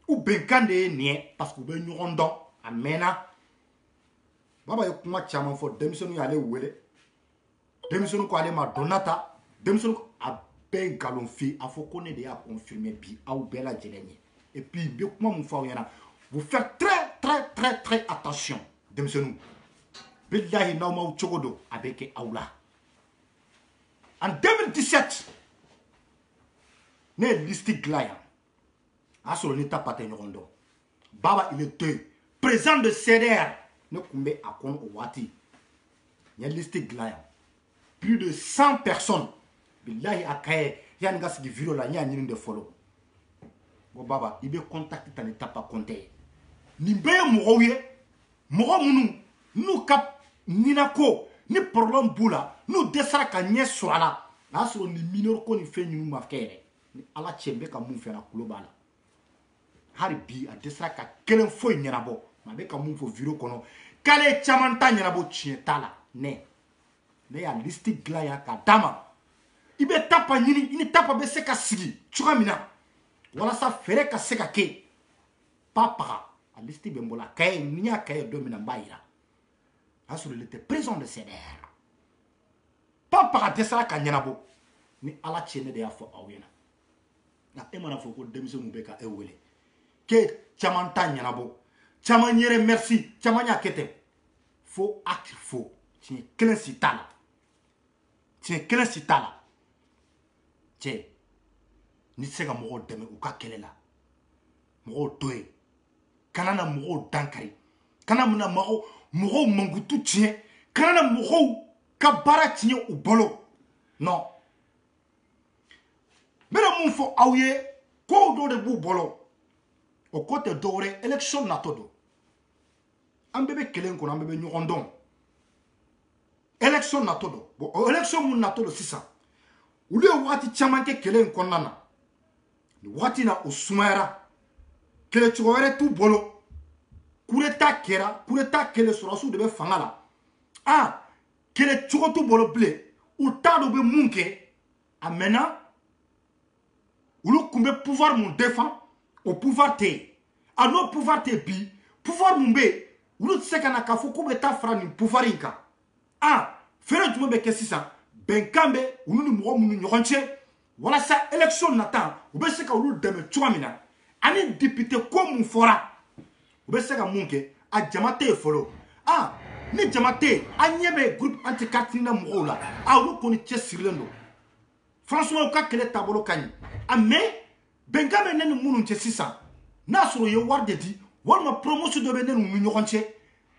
u bɛnkan de ye nin ye parce que u bɛ ɲɔgɔn dɔn a mɛnna baba ye kuma caman fɔ denmisɛnninw y'ale wele denmisɛnninw ko ale ma dɔn nata denmisɛnninw ko a bɛɛ nkalon fi a fɔ ko ne de y'a confirmer bi aw bɛɛ lajɛlen ye et puis n bɛ kuma mun fɔ aw ɲɛna vous faites très attention denmisɛnninw billahi n'aw m'aw cogo dɔn a bɛ kɛ aw la en 2017 ne ye liste dilan yan a y'a sɔrɔ ne ta pa tɛ ɲɔgɔn dɔn baba il était président de CDR ne kun bɛ a kɔnɔ o waati n ye liste dilan yan plus de 100 personnes billahi a ka ye yanni ka sigi video la n y'a ɲini de fɔlɔ ko baba i bɛ contact ta ni tapa compte ye nin bɛɛ ye mɔgɔw ye mɔgɔ minnu n'u ka ɲinako ni problème b'u la n'u dɛsɛra ka ɲɛ sɔrɔ a la a y'a sɔrɔ nin mineur ko ni fɛn ninnu ma kɛ yɛrɛ ni ala cɛ n bɛ ka mun fɛ a kulo b'a la hali bi a dɛsɛra ka kelen foyi ɲɛnabɔ a bɛ ka mun fɔ video kɔnɔ k'ale ye caman ta ɲɛnabɔ tiɲɛ t'a la ne y'a liste dilan yan k'a d'a ma i bɛ tapa ɲini i ni tapa bɛ se ka sigi cogoya min na walasa fɛɛrɛ ka se ka kɛ pas paga a liste bɛ n bolo a kaye ni y'a kaye don min na n b'a yira a y'a sɔrɔ il était président de CDR pas paga dɛsɛra ka ɲɛnabɔ ni ala cɛ ne de y'a fɔ aw ɲɛna nka e mana fɔ ko denmisɛnninw bɛ ka e wele k'e caman ta ɲɛnabɔ caman yɛrɛ merci caman y'a kɛ ten fo acte fo tiɲɛ kelen si t'a la tiɲɛ kelen si t'a la cɛ ni tɛ se ka mɔgɔw dɛmɛ u ka kɛlɛ la mɔgɔw to yen kana na mɔgɔw dankari kana na mɔgɔw mankutu tiɲɛ kana na mɔgɔw ka baara tiɲɛ u bolo non n bɛna mun fɔ aw ye kow dɔ de b'u bolo o ko tɛ dɔwɛrɛ élection natɔ don an bɛɛ bɛ kɛlɛ in kɔnɔ an bɛɛ bɛ ɲɔgɔn dɔn élection natɔ don bon o élection mun natɔ don sisan olu ye waati caman kɛ kɛlɛ in kɔnɔna na nin waati na o sumayara kɛlɛcogo wɛrɛ t'u bolo coup d'état kɛra coup d'état kɛlɛ sɔrɔsiw de bɛ fanga la kɛlɛcogo t'u bolo bilen u t'a dɔn u bɛ mun kɛ a mɛnna olu kun bɛ pouvoir mun défend o pouvoir tɛ yen a n'o pouvoir tɛ bi pouvoir mun bɛ yen olu tɛ se ka na k'a fɔ k'u bɛ taa fara nin pouvoir in kan fɛɛrɛ jumɛn bɛ kɛ sisan bɛnkan bɛ olu ni mɔgɔ minnu ɲɔgɔn cɛ walasa élection nata u bɛ se ka olu dɛmɛ cogoya min na ani député ko mun fɔra u bɛ se ka mun kɛ a jama tɛ yen fɔlɔ ni jama tɛ yen an ɲɛ bɛ groupe anti-Katrina mɔgɔw la olu kɔni cɛsirilen don franchement u ka kɛlɛ taabolo ka ɲi mais bɛnkan bɛ ne ni minnu cɛ sisan n'a sɔrɔ u ye wari de di walima promotion dɔ bɛ ne ni ɲɔgɔn cɛ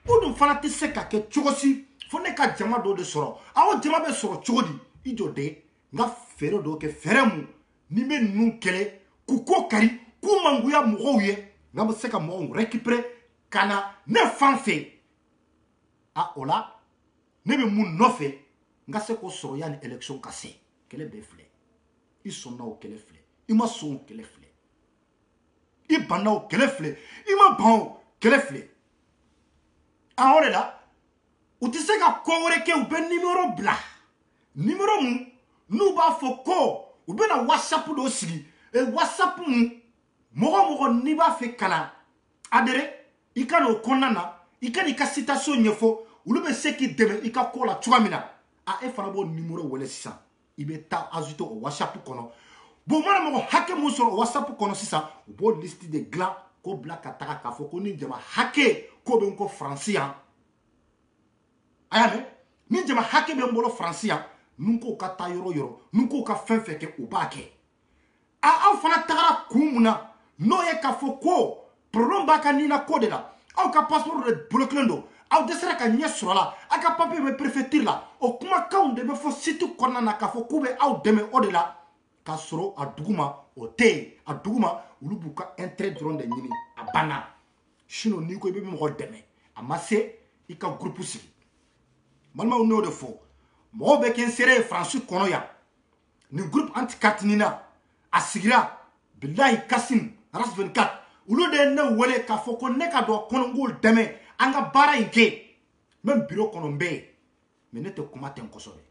o dun fana tɛ se ka kɛ cogo si fo ne ka jama dɔ de sɔrɔ aw jama bɛ sɔrɔ cogo di i jɔ de n ka fɛɛrɛ dɔw kɛ fɛɛrɛ mun ni bɛ ninnu kɛlɛ k'u ko kari k'u mangoya mɔgɔw ye n ka bɛ se ka mɔgɔw récupérer ka na ne fan fɛ a o la ne bɛ mun nɔfɛ n ka se k'o sɔrɔ yanni élection ka se kɛlɛ bɛɛ filɛ i sɔnna o kɛlɛ filɛ i ma sɔn o kɛlɛ filɛ i banna o kɛlɛ filɛ i ma ban o kɛlɛ filɛ o de la u tɛ se ka ko wɛrɛ kɛ u bɛ nimero bila nimero mun n'u b'a fɔ ko u bɛna whatsapp dɔ sigi whatsapp mun mɔgɔ o mɔgɔ n'i b'a fɛ ka na adhéré i ka n'o kɔnɔna na i ka n'i ka citation ɲɛfɔ olu bɛ se k'i dɛmɛ i ka ko la cogoya min na e fana b'o nimero wele sisan i bɛ taa ajouter o whatsapp kɔnɔ bon mana mɔgɔ hakɛ mun sɔrɔ o whatsapp kɔnɔ sisan u b'o liste de dilan k'o bila ka taga k'a fɔ ko ni jama hakɛ k'o bɛ n kɔ faransi yan a y'a mɛn ni jama hakɛ bɛ n bolo faransi yan n'u ko ka taa yɔrɔ yɔrɔ n'u ko ka fɛn fɛn kɛ u b'a kɛ aw fana tagara kun mun na n'o ye k'a fɔ ko problème b'a ka nina ko de la aw ka passeport de bloquelen don aw dɛsɛra ka ɲɛ sɔrɔ la aw ka papier bɛ préfecture la o kumakanw de bɛ fɔ site kɔnɔna na k'a fɔ k'u bɛ aw dɛmɛ o de la k'a sɔrɔ a duguma o tɛ yen a duguma olu b'u ka intérêt dɔrɔn de ɲini a banna sinon n'i ko i bɛ mɔgɔ dɛmɛ a ma se i ka groupe sigi balimaw n'o de fɔ mɔgɔw bɛ kɛ n seere ye faransi kɔnɔ yan nin groupe anti-Catinina a sigira bilahi Kasim RAS 24 olu de ye ne wele k'a fɔ ko ne ka don kɔnɔ n k'o dɛmɛ an ka baara in kɛ même bureau kɔnɔ n bɛ yen mais ne tɛ kuma ten kosɛbɛ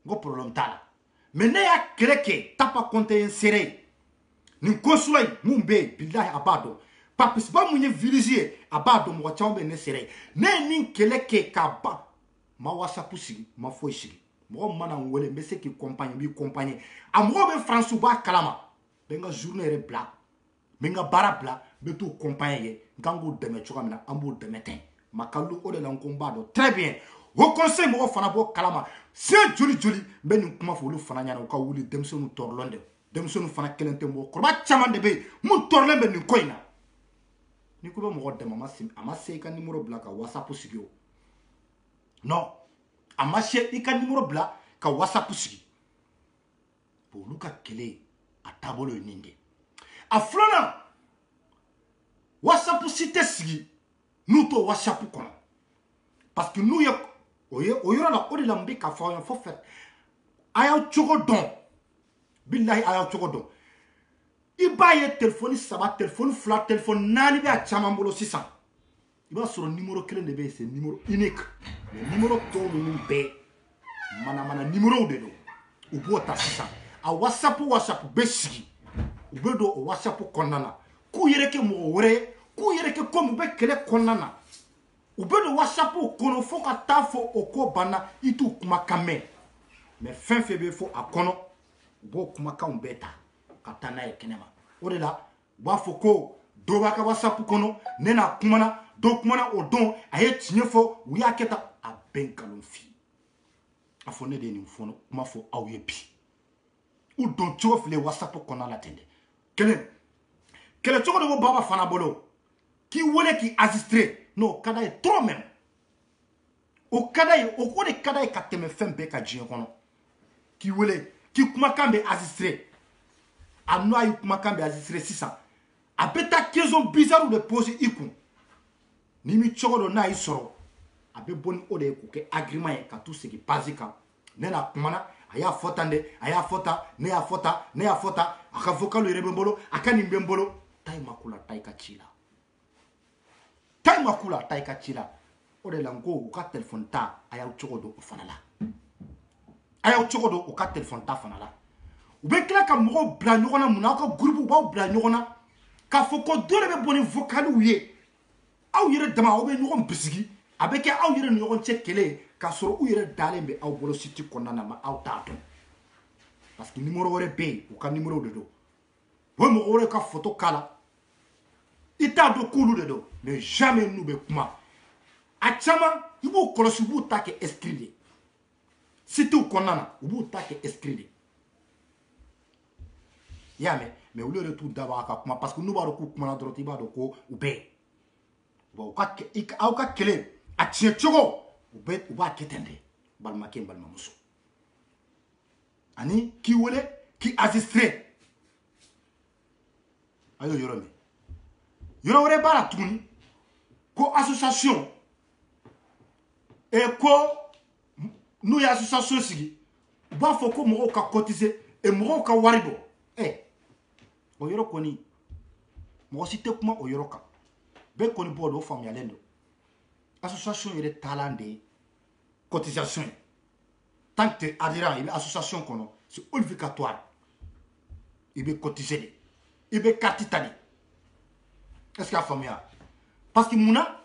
n ko problème t'a la mais ne y'a kɛlɛ kɛ Tapa Konte ye n seere ye nin consulat in mun bɛ yen bilahi a b'a dɔn papisiba mun ye virus ye a b'a dɔn mɔgɔ caman bɛ ne seere ye ne ye nin kɛlɛ kɛ k'a ban ma whatsapp sigi ma foyi sigi mɔgɔ mana n wele n bɛ se k'i accompagner n b'i accompagner a mɔgɔw bɛ faransi u b'a kalama n bɛ n ka journée yɛrɛ bila n bɛ n ka baara bila n bɛ t'u accompagner ye n kan k'u dɛmɛ cogoya min na an b'o dɛmɛ ten makalu o de la n ko n b'a dɔn très bien o conseil mɔgɔw fana b'o kalama se joli joli n bɛ nin kuma fɔ olu fana ɲɛna u ka wuli denmisɛnninw tɔɔrɔlen de denmisɛnninw fana kelen tɛ mɔgɔkɔrɔba caman de bɛ yen mun tɔɔrɔlen bɛ nin ko in na n'i ko bɛ mɔgɔ dɛmɛ a ma se i ka numéro bila ka whatsapp sigi o non a ma se i ka numéro bila ka whatsapp sigi bon olu ka kɛlɛ a taabolo ye nin de a filanan whatsapp si tɛ sigi n'u t'o whatsapp kɔnɔ parce que n'u ye o yɔrɔ la o de la n bɛ k'a fɔ aw ɲɛna fo fɛ a y'aw cogo dɔn bilahi a y'aw cogo dɔn i b'a ye telefoni 3 telefoni 2 telefoni 4 bɛ a caman bolo sisan i b'a sɔrɔ numéro kelen de bɛ yen c'est numéro unique mais numéro tɔw ninnu bɛɛ manamana numérow de don u b'o ta sisan a whatsapp bɛ sigi u bɛ don o whatsapp kɔnɔna na k'u yɛrɛ kɛ mɔgɔ wɛrɛ ye k'u yɛrɛ kɛ komi u bɛ kɛlɛ kɔnɔna na u bɛ don whatsapp kɔnɔ fo ka taa fɔ o ko banna i t'u kumakan mɛn mais fɛn fɛn bɛ fɔ a kɔnɔ u b'o kumakanw bɛɛ ta ka taa n'a ye kɛnɛma o de la u b'a fɔ ko dɔ b'a ka whatsapp kɔnɔ ne n'a kumana dɔ kumana o don a ye tiɲɛ fɔ u y'a kɛ tan a bɛɛ nkalon fi a fɔ ne de ye nin fɔ kuma fɔ aw ye bi u don cogo filɛ whatsapp kɔnɔna la ten dɛ kɛlɛ cogo de b'o baba fana bolo k'i wele k'i enregistrer non o ka d'a ye trop même o ka d'a ye o de ka d'a ye ka tɛmɛ fɛn bɛɛ ka diɲɛ kɔnɔ k'i wele k'i kumakan bɛ enregistrer a n'o a ye kumakan bɛ enregistrer sisan a bɛ taa question bizarre de poser i kun n'i mi cogo dɔ n'a y'i sɔrɔ a bɛ bɔ ni o de ye k'o kɛ agrément ye ka t'u segin base kan ne n'a kumana a y'a fɔ tan dɛ a y'a fɔ tan ne y'a fɔ tan ne y'a fɔ tan a ka vocal yɛrɛ bɛ n bolo a ka nin bɛ n bolo taa i ma k'u la taa i ka ci la taa i ma k'u la taa i ka ci la o de la n ko u ka téléphone ta a y'aw cogo dɔn o fana la a y'aw cogo dɔn u ka téléphone ta fana la u bɛ tila ka mɔgɔw bila ɲɔgɔn na mun na aw ka groupe u b'aw bila ɲɔgɔn na k'a fɔ ko dɔ de bɛ bɔ ni vocaliw ye aw yɛrɛ dama aw bɛ ɲɔgɔn bisigi a bɛ kɛ aw yɛrɛ ni ɲɔgɔn cɛ kɛlɛ ye k'a sɔrɔ u yɛrɛ dalen bɛ aw bolo site kɔnɔna na ma aw t'a dɔn parce que numéro wɛrɛ bɛ yen u ka numéro de don u bɛ mɔgɔ wɛrɛ ka photo k'a la i t'a dɔn k'olu de don mais jamais n'u bɛ kuma a caman i b'u kɔlɔsi u b'u ta kɛ inscrit de sitew kɔnɔna na u b'u ta kɛ inscrit de i y'a mɛn mais olu yɛrɛ t'u dabɔ a ka kuma parce que n'u b'a dɔn k'u kumana dɔrɔn i b'a dɔn ko u bɛ yen bon aw ka kɛlɛ a tiɲɛ cogo u b'a kɛ ten de balimakɛ n balimamuso ani k'i wele k'i enregistrer a y'o yɔrɔ min yɔrɔ wɛrɛ b'a la tuguni ko association et ko nous y association sigi ba fo ko mo ka cotiser et mo ka waribo o yoro koni mo si te kuma o yoro ka be koni bodo famia lendo association yere talande cotisation tant que adhérent il association kono c'est obligatoire il be cotiser il be katitani est-ce que a famia parce que muna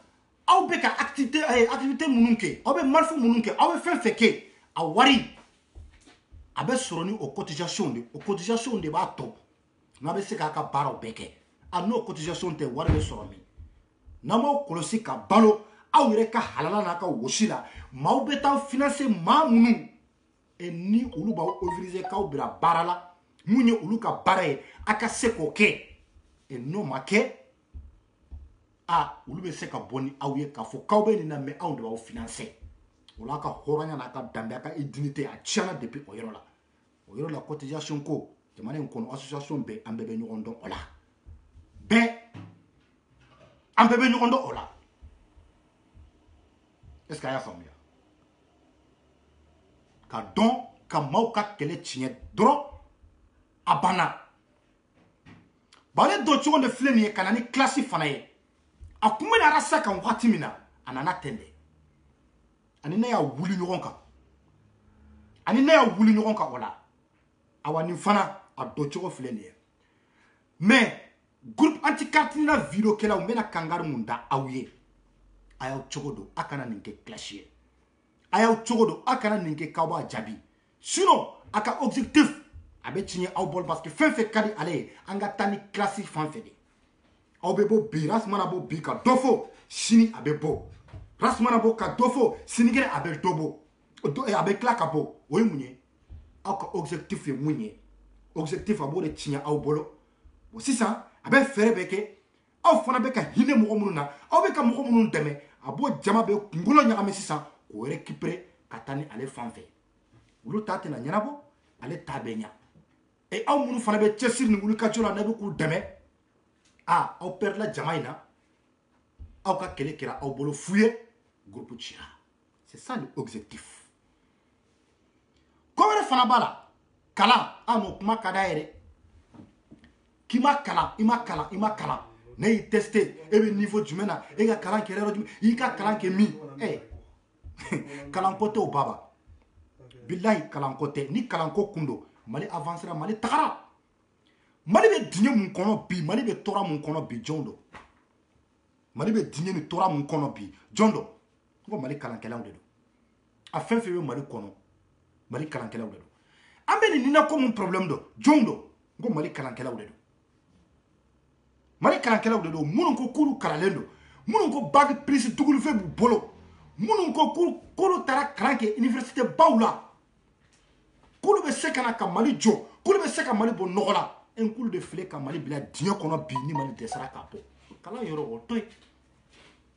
aw be ka activité mununke aw be malfu mununke aw be fen feke a wari a be soroni o cotisation de b'a top n'a be se ka baraw beke a no cotisation te wari be soroni namo kolosi ka balo aw yere ka halala na ka wosila maw be ta financer ma munu e ni olu ba autoriser ka bira barala munye olu ka bare aka se ko ke e no make olu be se ka boni aw ye ka fo kaw be ni na me aw de ba financer wala ka horanya na ka dambe ka dignité a tiana depuis o yoro la cotisation ko jamana en kono association be ambe be nyogon don ola be ambe be nyogon don ola est-ce que ya famia ka don ka maw ka kele tiɲɛ dɔrɔn a banna bale do cogo de filɛ nin ye ka na ni classe fana ye a kun bɛ na arasa kan waati min na a nana tɛnde ani ne y'a wuli ɲɔgɔn kan o la awa nin fana a do cogo filɛ nin ye mais groupe anti-cartina video kɛlaw n bɛna kangari mun da aw ye a y'aw cogo don a kana nin kɛ classe ye a y'aw cogo don a kana nin kɛ k'aw b'a jaabi sinon a ka objectif a bɛ tiɲɛ aw bolo parce que fɛn fɛn ka di ale ye an ka taa ni classe fan fɛ de aw bɛ bɔ bi ras mana bɔ bi ka dɔ fɔ sini a bɛ bɔ ras mana bɔ ka dɔ fɔ sinikɛnɛ a bɛ dɔ bɔ a bɛ tila ka bɔ o ye mun ye aw ka objectif ye mun ye objectif a b'o de tiɲɛ aw bolo bon sisan a bɛ fɛɛrɛ bɛɛ kɛ aw fana bɛ ka hinɛ mɔgɔ minnu na aw bɛ ka mɔgɔ minnu dɛmɛ a b'o jama bɛ kunkolo ɲagami sisan k'o récupérer ka taa ni ale fan fɛ olu ta tɛna ɲɛnabɔ ale ta bɛ ɲa et aw minnu fana bɛ cɛsiri ni wulikajɔ la n'a bɛ k'u dɛmɛ aw perdela jama in na aw ka kɛlɛ kɛra aw bolo fu ye groupe cira c'est ça l'objectif ko wɛrɛ fana b'a la kalan n'o kuma ka d'a ye dɛ k'i ma kalan i ma kalan ne y'i testé e bɛ niveau jumɛn na e ka kalan kɛra yɔrɔ jumɛn i y'i ka kalan kɛ min kalanko tɛ o baba bilahi kalanko tɛ ni kalanko kun don mali avancera mali tagara mali bɛ diɲɛ mun kɔnɔ bi mali bɛ tɔɔrɔ mun kɔnɔ bi jɔn don mali bɛ diɲɛ ni tɔɔrɔ mun kɔnɔ bi jɔn don n ko mali kalankɛlaw de don a fɛn fɛn bɛ mali kɔnɔ mali kalankɛlaw de don an bɛ nin ninako mun problème don jɔn don n ko mali kalankɛlaw de don mali kalankɛlaw de don minnu ko k'olu kalanlen don minnu ko bac plus dugulifɛ b'u bolo minnu ko k'olu taara kalan kɛ université baw la k'olu bɛ se ka na ka mali jɔ k'olu bɛ se ka mali bɔ nɔgɔ la k'olu de filɛ ka mali bila diɲɛ kɔnɔ bi ni mali dɛsɛra k'a bɔ kalan yɔrɔ o to yen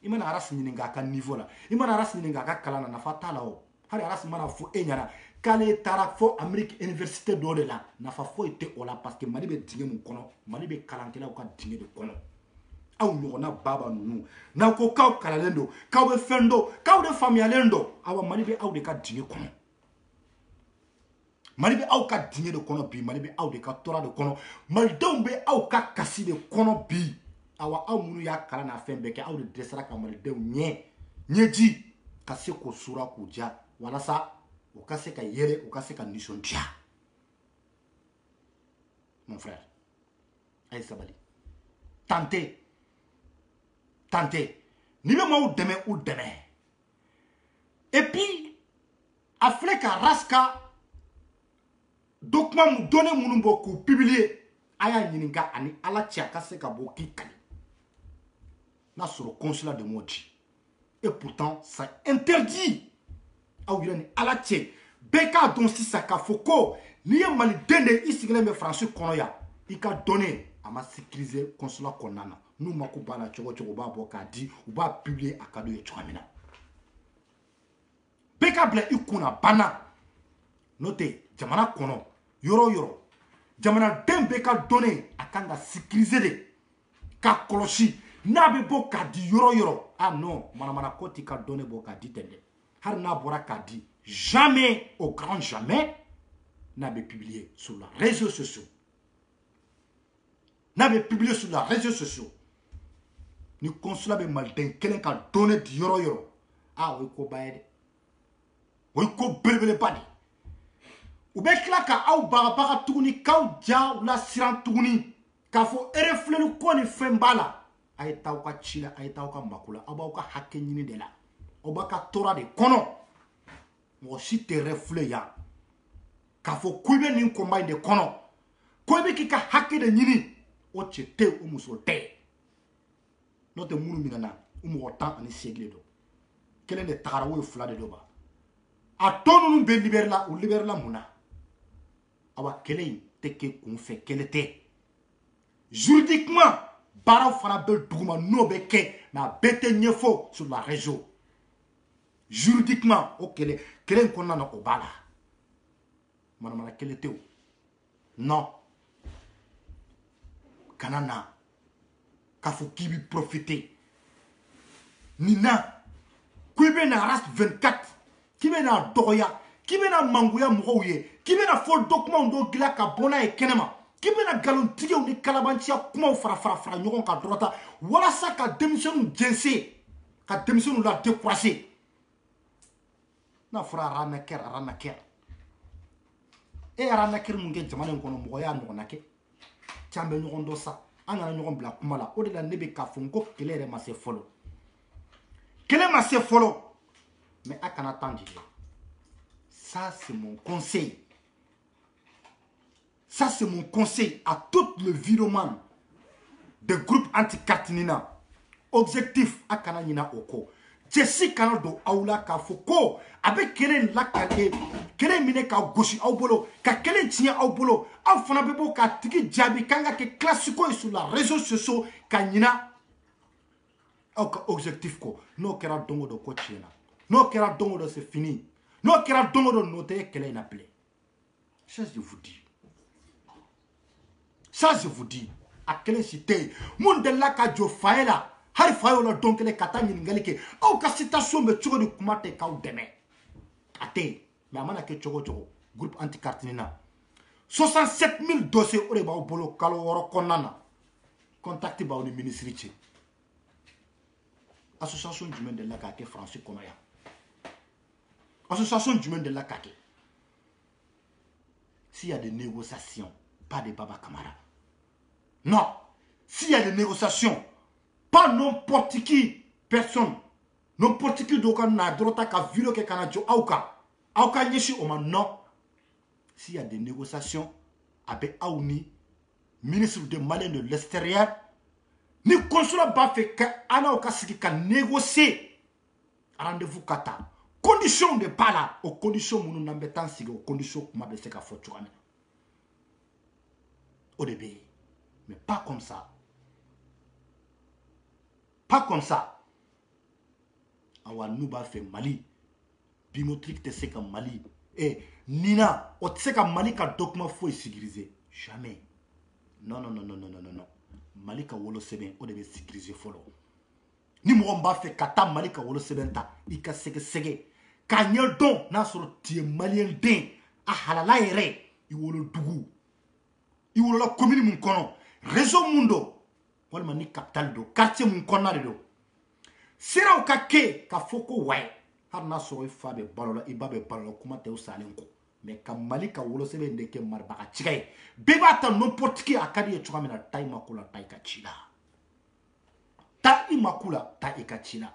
i mana arasi ɲininka a ka niveau la i mana arasi ɲininka a ka kalan na nafa t'a la o hali arasi mana fɔ e ɲɛna k'ale taara fɔ amérique université dɔ de la nafa foyi tɛ o la parce que mali bɛ diɲɛ mun kɔnɔ mali bɛ kalankɛlaw ka diɲɛ de kɔnɔ aw ɲɔgɔnna baba ninnu n'aw ko k'aw kalanlen don k'aw bɛ fɛn dɔn k'aw de faamuyalen don awa mali bɛ aw de ka diɲɛ kɔnɔ mali bɛ aw ka diɲɛ de kɔnɔ bi mali bɛ aw de ka tɔɔrɔ de kɔnɔ malidenw bɛ aw ka kasi de kɔnɔ bi awa aw minnu y'a kalan n'a fɛn bɛɛ kɛ aw de dɛsɛra ka malidenw ɲɛji ka se k'o sura k'u diya walasa u ka se ka yɛlɛ u ka se ka nisɔndiya mon frère a ye sabali tante n'i bɛ maaw dɛmɛ u dɛmɛ et puis a filɛ ka raska document donné minnu bɔ k'u publier a y'a ɲininka ani ala cɛ a ka se ka bɔ k'i kali n'a sɔrɔ consulat de m'o di et pourtant ça interdit aw yɛrɛ ni ala cɛ bɛɛ k'a dɔn sisan k'a fɔ ko n'i ye maliden de i sigilen bɛ faransi kɔnɔ yan i ka donné a ma sécuriser consulat kɔnɔna na n'u mako b'a la cogo o cogo u b'a bɔ k'a di u b'a publier a ka d'u ye cogoya min na bɛɛ k'a bila i kunna banna n'o tɛ jamana kɔnɔ yɔrɔ o yɔrɔ jamanaden bɛɛ ka donné a kan ka sécuriser de k'a kɔlɔsi n'a bɛ bɔ k'a di yɔrɔ o yɔrɔ non manamana ko t'i ka donné bɔ k'a di ten dɛ Harna Bora Kadi, jamais, au grand jamais, n'avait publié sur les réseaux sociaux. N'avait publié sur les réseaux sociaux. Ni consulat be malden kelen ka donné di yoro yoro. Ah oui ko bayede. Oui ko belebele badi. Ou be kila ka aw baga tuguni kaw ja la siran tuguni ka fo ereflelu ko ni fembala. Ay taw ka chila ay taw ka makula abaw ka hakke nyini de la. Oba ka tora de kono. Mo si te refle ya. Ka fo kuibe ni komba de kono. Koibe ki ka hakke de nyini o chete o muso te. Notre munu minana umu temps ani siècle do quel est le tarawo fla de doba a tonu be liberla ou liberla muna awa kele teke kun fait quel était juridiquement bara fana be duguma no be ke na bete nyefo sur la réseau juridiquement o kele ko nana o bala mana quel était non kanana Kafo qui bi profiter. Nina, qui be na ras 24, qui be na doya, qui be na manguya mouye, qui be na fol document do gila ka bona e kenema, qui be na galon tige ou ni kalabantia kuma fara nyoron ka droita, wala sa ka démission jense, ka démission la décroiser. Na fara ranaker. E ranaker munge jamane ngono moya no nake. Chambe nyoron do sa. Angana ñogon bla kuma la o de la nebe ka fonko kelere ma se folo kele ma se folo mais akana tanji ça c'est mon conseil à tout le viromane de groupe anti-Katinina objectif akana nina oko Jesse kana do aula ka foko abe kele la kale kele mine ka goshi au bolo ka kele tia au bolo au fana bebo ka tiki jabi kanga ke classico sur la réseaux sociaux ka nina au ka objectif ko no kera dongo do ko tiena no kera dongo do c'est fini no kera dongo do noter kele na play ça je vous dis à quelle cité monde la ka jo faela hari fayo la donc les kata nyingali ke au ka citation be tchogo de kumate ka ou deme ate mais amana ke tchogo groupe anti-Katinina 67 000 dossiers ore ba bolo kalo woro konana contacté ba ni ministre ci association du monde de la kake français konoya association du monde de la kake s'il y a des négociations pas de Baba Kamara non s'il y a des négociations pas n'importe qui personne n'importe qui doka na drota ka vilo ke kanajo auka nyeshi oma non s'il y a des négociations avec Aouni ministre de Malien de l'extérieur ni consulat ba fait que ana oka siki ka négocier rendez-vous kata condition de pas là aux conditions munu nambetan sigi aux conditions kuma be se ka fotu amena au début mais pas comme ça. Pas comme ça. Awa nuba fait Mali. Bimotrique te seka Mali. Eh, Nina, o te seka Mali ka document faut sécuriser. Jamais. Non. Mali ka wolo seben, o debe sécuriser follow. Ni mwomba fait kata Mali ka wolo seben ta. Ika sege. Ka nyel don, na soro tie Malien den. A halala ere. I wolo dugu. I wolo la commune mun kono. Réseau mundo. Walma ni capital do quartier mun konnare do sira o ka ke ka foko way har na so fa be balola ibabe balola kuma te usalen ko mais ka Mali ka wolo sebe ndeke marba ka chigay beba ta n'importe qui akadi e chukamina tay makula tay ka chila ta imakula ta ikachila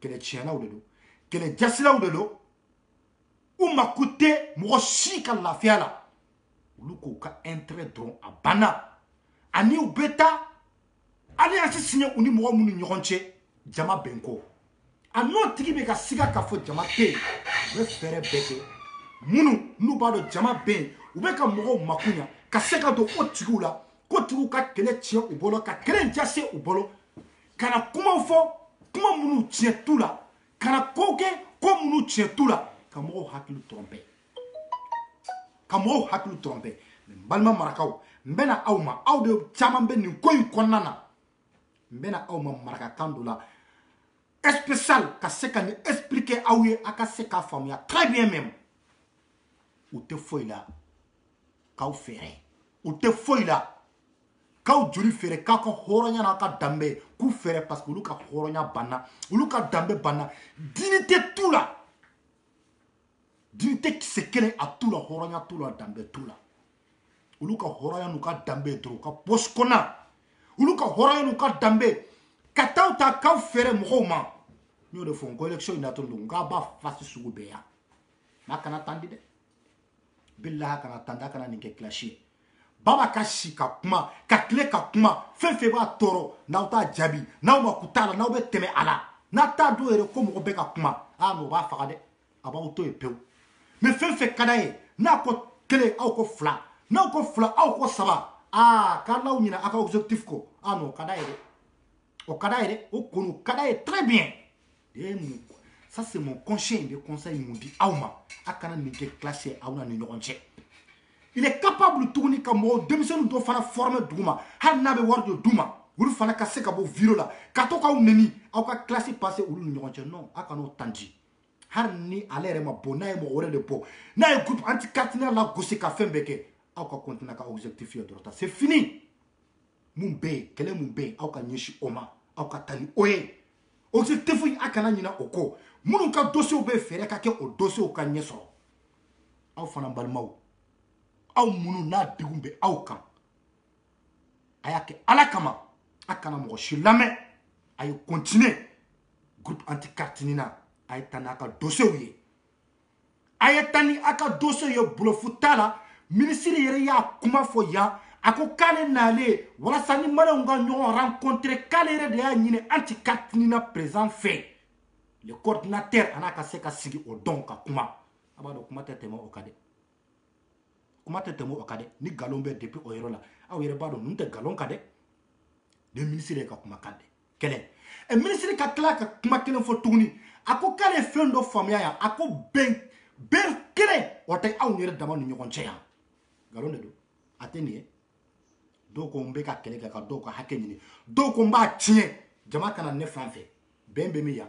kele chiana udedo kele jasila udedo umakute mo shika la fiala uluko ka entrer dron abana ani ubeta alliance signé uni mo munu ñoxonche jama benko ano tigi be ka siga ka fo jama te be fere beke munu nu ba do jama ben u be ka mo makunya ka seka do o tigu la ko tigu ka kele tie u bolo ka kele jase u bolo kana kuma fo kuma munu tie tula kana koke ko munu tie tula ka mo hakilu tromper balma marakaw mbena awma awde chama ben ni koy konana mbena awma maraka kandula spécial ka se ka ni expliquer aw ye aka se ka famuya très bien même ou te foyi la kaw fere ou te foyi la kaw joli fere ka ko horonya na ka dambe ku fere parce que ulu ka horonya banna ulu ka dambe banna dignité tout là dignité qui se kele a tout la horonya tout la dambe tout là ulu ka horonya nu ka dambe dro ka poskona ulu ka horonya nu ka dambe kataw ta kaw fere mo ma ñoo de fon ko élection ina to nga ba fasi sugu be ya na kana tandi de billahi kana tanda kana ni ke clashé baba ka si ka kuma ka kle ka kuma fe ba toro na uta jabi na ma kutala na be teme ala na ta do ere ko mo be ka kuma no ba faga de aba uto e pew me fe kada e na ko kle au ko fla na ko fla au ko saba ka law nyina aka objectif ko no kada e o kada e o kono kada e très bien de ça c'est mon conseil de conseil m'ont dit auma akana ni ke classé auna ni ñogonche il est capable tourner comme mo démission do fana former duma har na be wardo duma wul fana ka se ka bo viro la ka to ka neni aw ka classé passé ulu ni ñogonche non akano tanji har ni alere ma bonay mo wore de po na groupe anti caténaire la gosse ka fembeke aw ka continuer ka objectif yo dorota c'est fini mumbe kele mumbe aw ka nyishi oma aw ka tani oye objectif yi akana nyina oko munu ka dossier be fere ka ke o dossier ka nyeso aw fana balmaw aw munu na digumbe aw kan ayake alakama akana mo shilame ay continuer groupe anti cartinina ay tanaka dossier yi ay tani aka dossier yo bulofutala ministre yere ya kuma fo ya ako kale nale wala sani mala nga ñoo rencontrer kale de ya ñine anti cartinina présent fait le coordinateur anaka seka sigi o don ka kuma abado kuma tetemo okade ni galon be depuis o yero la aw yere bado nunte galon kade de ministre ka kuma kande kele e ministre ka kla ka kuma kele fo tugni ako kale fendo famia ya ako ben kele o tay aw yere dama ñu ñon ceya galon de do ateni do ko mbe ka kele ka do ko hakenni do ko mba tie jama kana ne fanfe ben be mi ya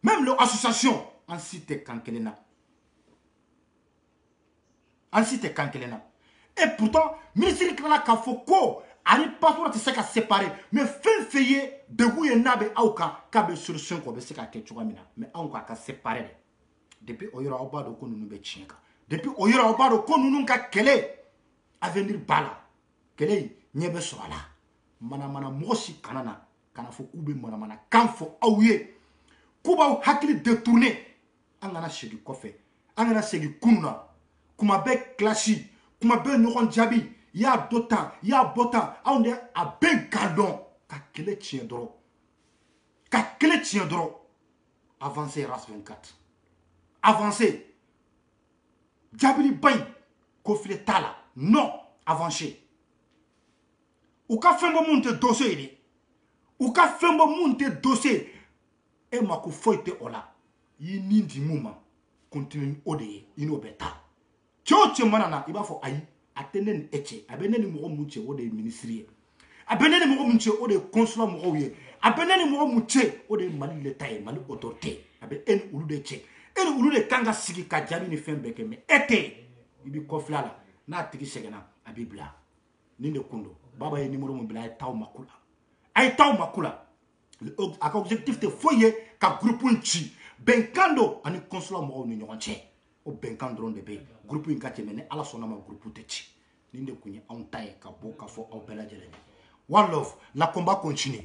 même l'association en cité kankelena et pourtant ministre kala ka foko ari passeport se ka séparer mais feye de guye nabe auka ka be solution ko be se ka ke chugamina mais anko ka séparer depuis oyira obado ko nunu be chinka depuis oyira obado ko nunu ka kele avenir bala kele nyebe soala mana mosi kanana kana foko be mana kanfo awye kuba hakili détourné angana segi kofe angana segi kunna kuma be clashi kuma be ñogon jabi ya dotan ya botan awde a be gardon ka kele tien dro avancer ras 24 avancer jabili bay ko file tala non avancer ou ka fembo monte dossier e ma ko foite ola yi nindi muma continue ode ino beta choche manana iba fo ayi atenen eche abeneni mo muche ode ministrie abeneni mo muche ode consulat mo wiye abeneni mo muche ode mali l'état mali autorité abe en ulude che en ulude kanga sigi ka jami ni fembeke me ete ibi koflala na tigi segena abibla ninde kundo baba ye numéro mo bila ay taw makula aka objectif te foye ka groupe unchi benkando ani consulat mo ni ñogonche o benkando de be groupe un kati mene ala sona ma groupe te chi ninde kunye on taye ka bo ka fo o bela jele one love la combat continue.